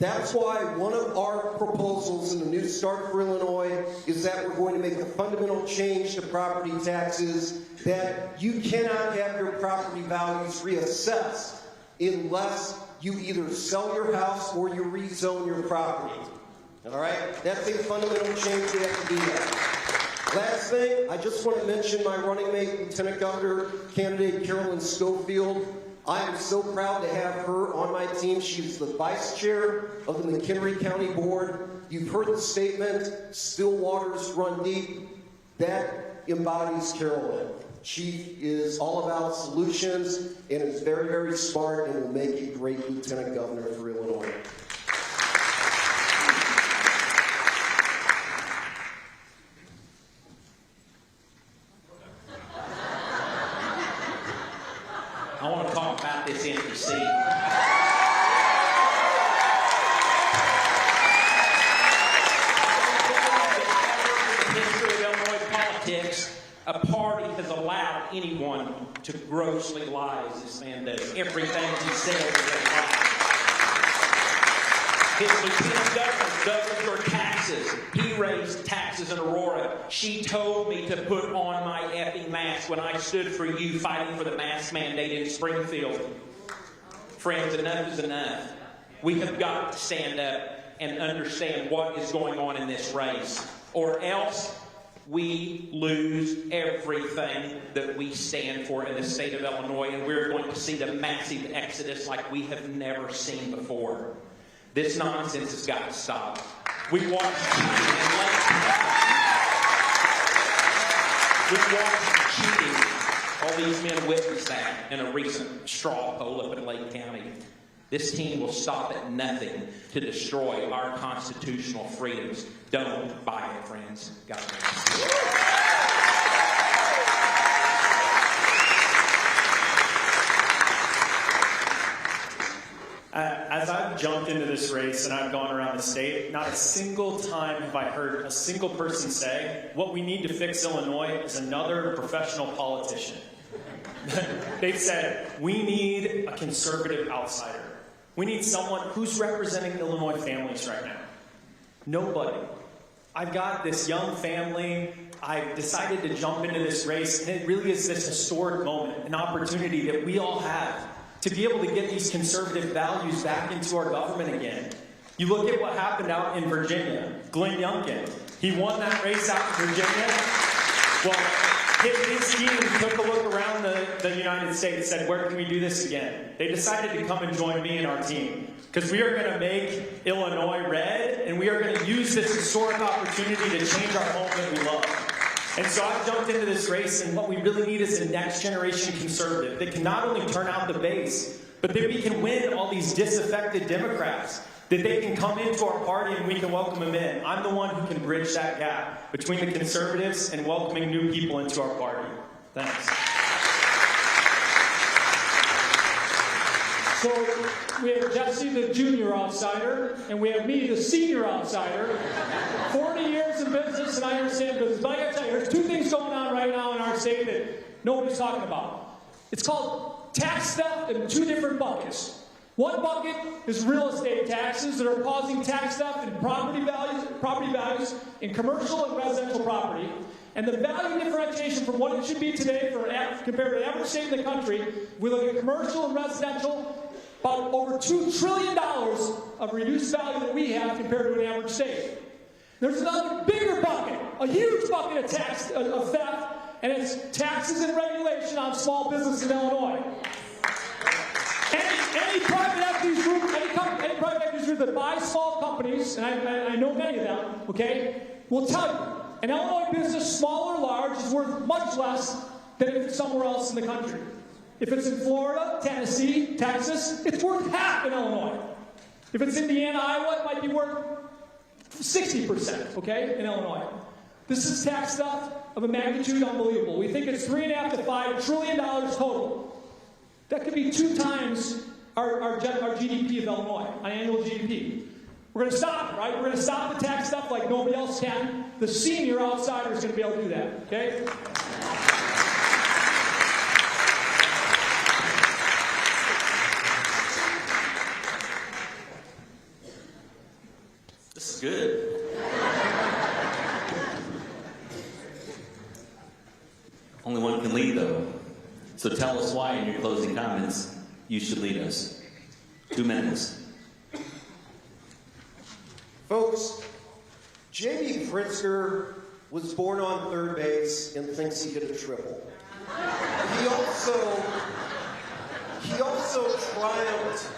That's why one of our proposals in the New Start for Illinois is that we're going to make a fundamental change to property taxes, that you cannot have your property values reassessed unless you either sell your house or you rezone your property. All right? That's a fundamental change we have to do that. Last thing, I just want to mention my running mate, Lieutenant Governor candidate Carolyn Schofield. I am so proud to have her on my team. She's the vice chair of the McHenry County Board. You've heard the statement, still waters run deep. That embodies Carolyn. She is all about solutions and is very, very smart and will make a great lieutenant governor for Illinois. I want to talk about this empty seat. In the history of Illinois politics, a party has allowed anyone to grossly lie, as this man does. Everything he says is a lie. His lieutenant governor doesn't your taxes. He raised taxes in Aurora. She told me to put on my effing mask when I stood for you fighting for the mask mandate in Springfield. Friends, enough is enough. We have got to stand up and understand what is going on in this race, or else we lose everything that we stand for in the state of Illinois, and we're going to see the massive exodus like we have never seen before. This nonsense has got to stop. We watched cheating in Lake County. We watched cheating. All these men witnessed that in a recent straw poll up in Lake County. This team will stop at nothing to destroy our constitutional freedoms. Don't buy it, friends. God bless. As I've jumped into this race and I've gone around the state, not a single time have I heard a single person say, what we need to fix Illinois is another professional politician. They've said, we need a conservative outsider. We need someone who's representing Illinois families right now. Nobody. I've got this young family. I decided to jump into this race, and it really is this historic moment, an opportunity that we all have to be able to get these conservative values back into our government again. You look at what happened out in Virginia. Glenn Youngkin, he won that race out in Virginia. Well, his team took a look around the United States and said, where can we do this again? They decided to come and join me and our team, because we are going to make Illinois red, and we are going to use this historic opportunity to change our home that we love. And so I've jumped into this race, and what we really need is a next generation conservative that can not only turn out the base, but that we can win all these disaffected Democrats, that they can come into our party and we can welcome them in. I'm the one who can bridge that gap between the conservatives and welcoming new people into our party. Thanks. So we have Jesse, the junior outsider, and we have me, the senior outsider. 40 years in business, and I understand business. But I got to tell you, there's two things going on right now in our state that nobody's talking about. It's called tax theft in two different buckets. One bucket is real estate taxes that are causing tax theft in property values in commercial and residential property. And the value differentiation from what it should be today compared to the average state in the country, we look at commercial and residential, about over $2 trillion of reduced value that we have compared to an average state. There's another bigger bucket, a huge bucket of theft, and it's taxes and regulation on small business in Illinois. Any private equities group, any private equities group that buys small companies, and I know many of them, okay, will tell you, an Illinois business, small or large, is worth much less than if it's somewhere else in the country. If it's in Florida, Tennessee, Texas, it's worth half in Illinois. If it's Indiana, Iowa, it might be worth 60%, okay, in Illinois. This is tax theft of a magnitude unbelievable. We think it's $3.5 to $5 trillion total. That could be 2 times our GDP of Illinois, our annual GDP. We're going to stop it, right? We're going to stop the tax stuff like nobody else can. The senior outsider is going to be able to do that, okay? This is good. Only one can lead, though. So tell us why in your closing comments you should lead us. 2 minutes. Folks, J.B. Pritzker was born on third base and thinks he hit a triple. He also triumphed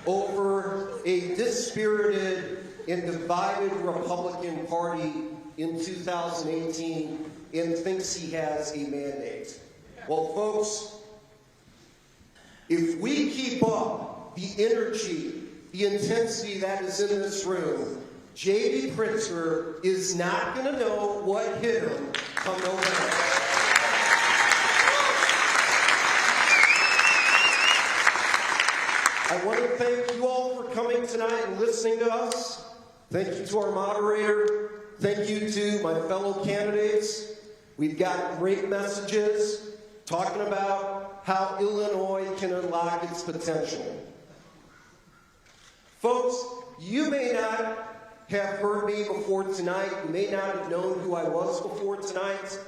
over a dispirited and divided Republican Party in 2018 and thinks he has a mandate. Well, folks, if we keep up the energy, the intensity that is in this room, J.B. Pritzker is not going to know what hit him come November. I want to thank you all for coming tonight and listening to us. Thank you to our moderator. Thank you to my fellow candidates. We've got great messages talking about how Illinois can unlock its potential. Folks, you may not have heard me before tonight. You may not have known who I was before tonight.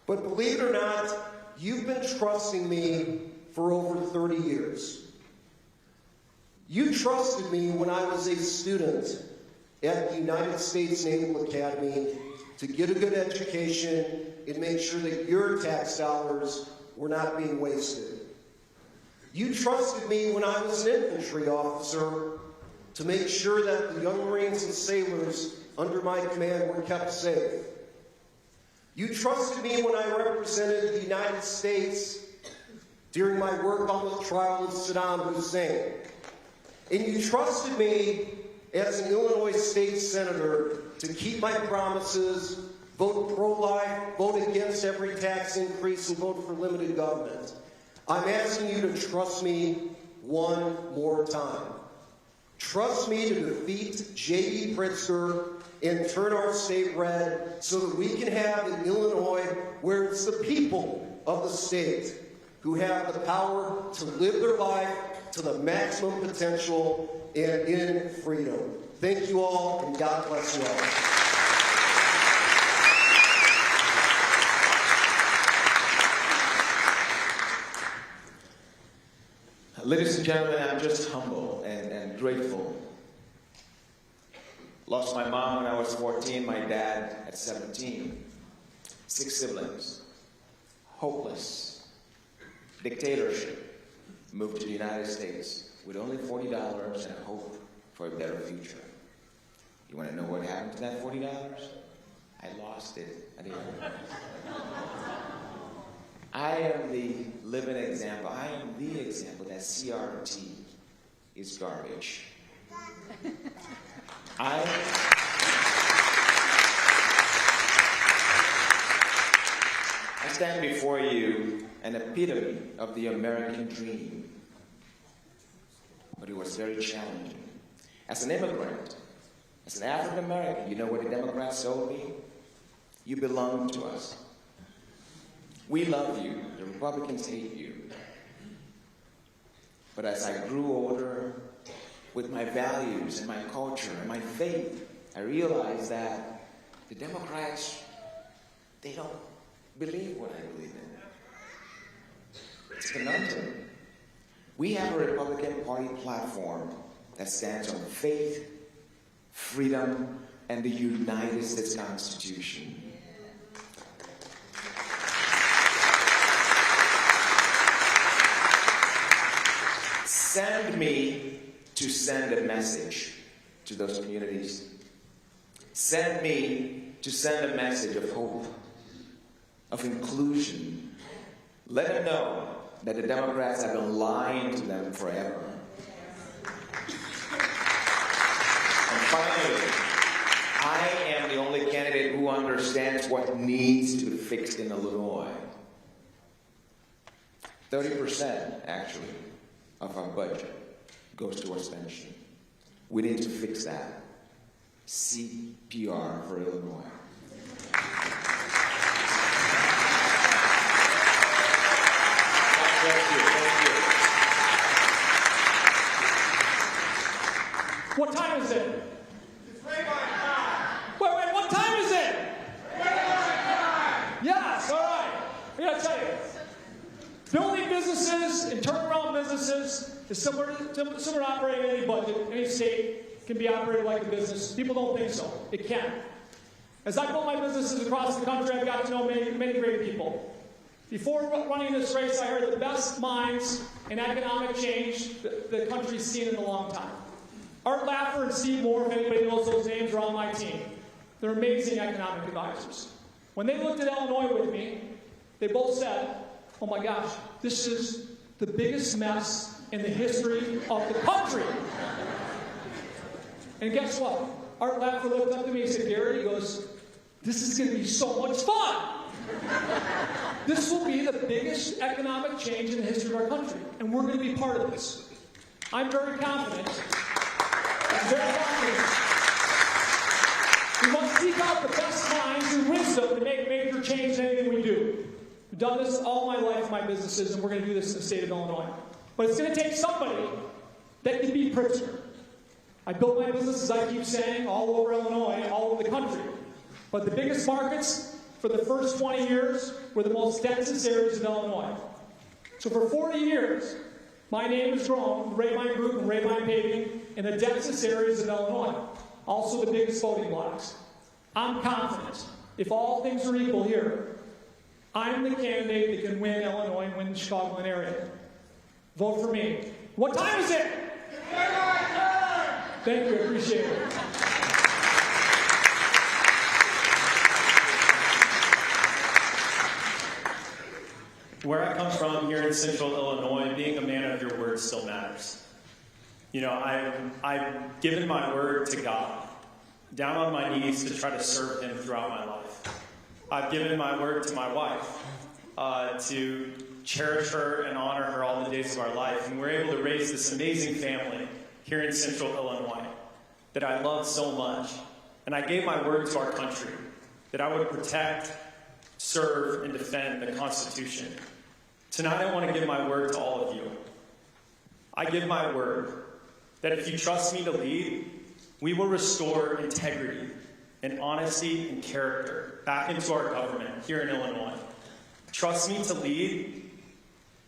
But believe it or not, you've been trusting me for over 30 years. You trusted me when I was a student at the United States Naval Academy to get a good education and make sure that your tax dollars were not being wasted. You trusted me when I was an infantry officer to make sure that the young Marines and sailors under my command were kept safe. You trusted me when I represented the United States during my work on the trial of Saddam Hussein. And you trusted me as an Illinois state senator to keep my promises, vote pro-life, vote against every tax increase, and vote for limited government. I'm asking you to trust me one more time. Trust me to defeat J.B. Pritzker and turn our state red so that we can have an Illinois where it's the people of the state who have the power to live their life to the maximum potential and in freedom. Thank you all, and God bless you all. Ladies and gentlemen, I'm just humble and grateful. Lost my mom when I was 14, my dad at 17. 6 siblings. Hopeless. Dictatorship. Moved to the United States with only $40 and hope for a better future. You want to know what happened to that $40? I lost it. I didn't. I am the living example. I am the example that CRT is garbage. I stand before you an epitome of the American dream. But it was very challenging. As an immigrant, as an African American, you know what the Democrats told me? You belong to us. We love you. The Republicans hate you. But as I grew older, with my values and my culture and my faith, I realized that the Democrats, they don't believe what I believe in. It's a conundrum. We have a Republican Party platform that stands on faith, freedom, and the United States Constitution. Send me to send a message to those communities. Send me to send a message of hope, of inclusion. Let them know that the Democrats have been lying to them forever. And finally, I am the only candidate who understands what needs to be fixed in Illinois. 30%, actually, of our budget goes towards pension. We need to fix that. CPR for Illinois. Thank you. What time is it? It's Wait, what time is it? Yes, all right. I gotta tell you, building businesses and turnaround businesses is similar to operating any budget. Any state can be operated like a business. People don't think so. It can. As I built my businesses across the country, I've got to know many great people. Before running this race, I heard the best minds in economic change the country's seen in a long time. Art Laffer and Steve Moore, if anybody knows those names, are on my team. They're amazing economic advisors. When they looked at Illinois with me, they both said, oh my gosh, this is the biggest mess in the history of the country. And guess what? Art Laffer looked up to me and said, Gary, he goes, this is going to be so much fun. This will be the biggest economic change in the history of our country, and we're going to be part of this. I'm very confident. We must seek out the best minds and wisdom to make major change in anything we do. I've done this all my life in my businesses, and we're going to do this in the state of Illinois. But it's going to take somebody that can be Pritzker. I built my business, as I keep saying, all over Illinois, all over the country. But the biggest markets for the first 20 years were the most densest areas of Illinois. So for 40 years, my name has grown, the Rabine Group and Rabine Paving, in the densest areas of Illinois. Also the biggest voting blocks. I'm confident, if all things are equal here, I'm the candidate that can win Illinois and win the Chicagoland area. Vote for me. What time is it? Thank you, I appreciate it. Where I come from here in central Illinois, being a man of your word still matters. You know, I've given my word to God, down on my knees to try to serve him throughout my life. I've given my word to my wife to cherish her and honor her all the days of our life. And we're able to raise this amazing family here in central Illinois that I love so much. And I gave my word to our country that I would protect, serve, and defend the Constitution. Tonight I want to give my word to all of you. I give my word that if you trust me to lead, we will restore integrity and honesty and character back into our government here in Illinois. Trust me to lead,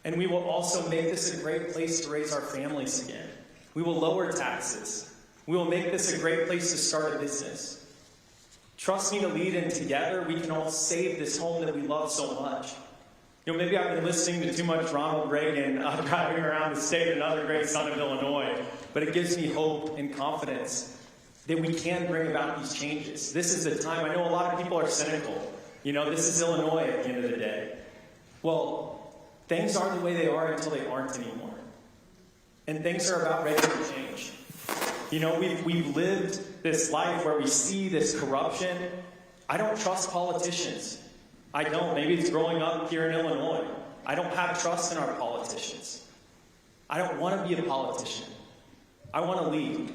and we will also make this a great place to raise our families again. We will lower taxes. We will make this a great place to start a business. Trust me to lead, and together we can all save this home that we love so much. You know, maybe I've been listening to too much Ronald Reagan driving around the state, another great son of Illinois, but it gives me hope and confidence that we can bring about these changes. This is the time. I know a lot of people are cynical. You know, this is Illinois at the end of the day. Well, things are the way they are until they aren't anymore. And things are about ready to change. You know, we've lived this life where we see this corruption. I don't trust politicians. I don't. Maybe it's growing up here in Illinois. I don't have trust in our politicians. I don't want to be a politician. I want to lead.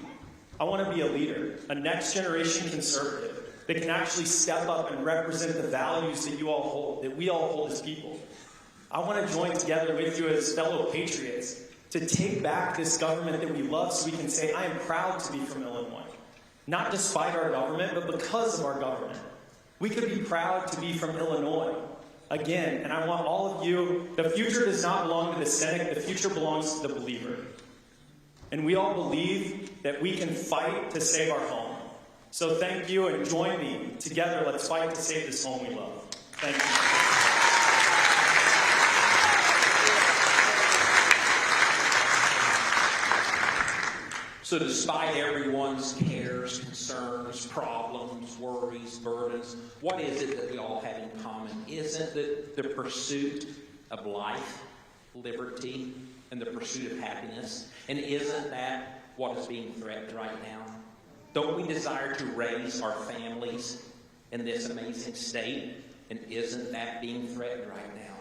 I want to be a leader, a next generation conservative that can actually step up and represent the values that you all hold, that we all hold as people. I want to join together with you as fellow patriots to take back this government that we love so we can say, I am proud to be from Illinois. Not despite our government, but because of our government. We could be proud to be from Illinois. Again, and I want all of you, the future does not belong to the cynic, the future belongs to the believer. And we all believe that we can fight to save our home. So thank you, and join me. Together, let's fight to save this home we love. Thank you. So despite everyone's cares, concerns, problems, worries, burdens, what is it that we all have in common? Isn't it the pursuit of life, liberty, and the pursuit of happiness? And isn't that what is being threatened right now? Don't we desire to raise our families in this amazing state? And isn't that being threatened right now?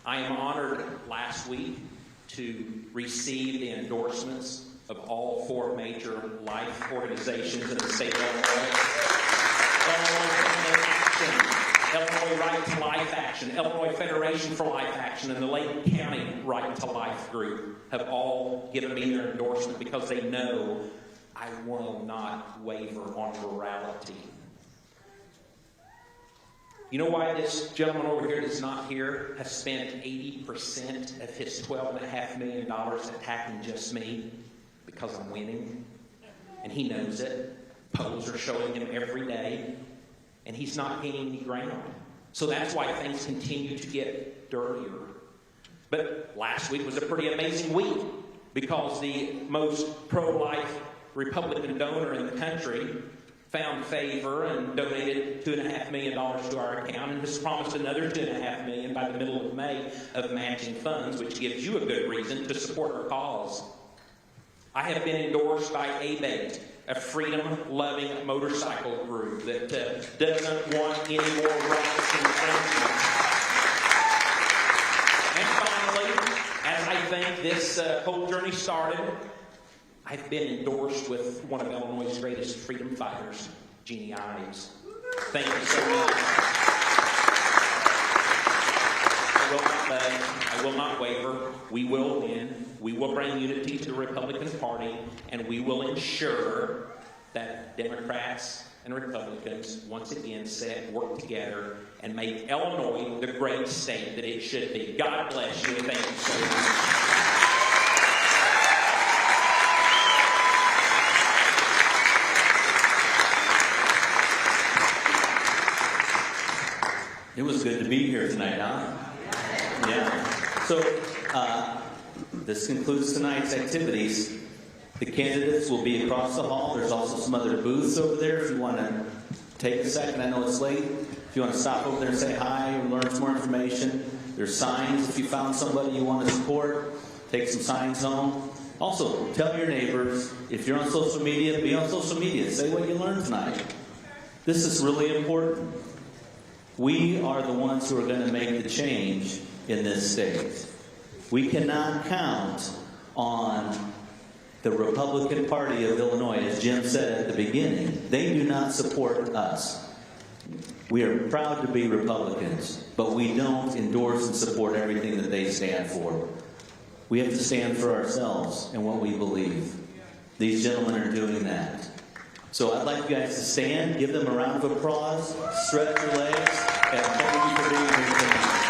I am honored last week to receive the endorsements of all 4 major life organizations in the state of Illinois. Illinois Action, Illinois Right to Life Action, Illinois Federation for Life Action, and the Lake County Right to Life group have all given me their endorsement because they know I will not waver on morality. You know why this gentleman over here that's not here has spent 80% of his $12.5 million attacking just me? Because I'm winning, and he knows it. Polls are showing him every day. and he's not gaining any ground. So that's why things continue to get dirtier. But last week was a pretty amazing week because the most pro-life Republican donor in the country found favor and donated $2.5 million to our account and has promised another $2.5 million by the middle of May of matching funds, which gives you a good reason to support our cause. I have been endorsed by ABATE, a freedom-loving motorcycle group that doesn't want any more rights and infringement. And finally, as I think this whole journey started, I've been endorsed with one of Illinois' greatest freedom fighters, Jeannie Ives. Thank you so much. I will not budge. I will not waver. We will win. We will bring unity to the Republican Party, and we will ensure that Democrats and Republicans once again work together and make Illinois the great state that it should be. God bless you, and thank you so much. It was good to be here tonight, huh? Yeah. So, this concludes tonight's activities. The candidates will be across the hall. There's also some other booths over there if you want to take a second. I know it's late. If you want to stop over there and say hi or learn some more information. There's signs if you found somebody you want to support. Take some signs home. Also, tell your neighbors, if you're on social media, be on social media. Say what you learned tonight. This is really important. We are the ones who are going to make the change in this state. We cannot count on the Republican Party of Illinois, as Jim said at the beginning. They do not support us. We are proud to be Republicans, but we don't endorse and support everything that they stand for. We have to stand for ourselves and what we believe. These gentlemen are doing that. So I'd like you guys to stand, give them a round of applause, stretch your legs, and thank you for being here tonight.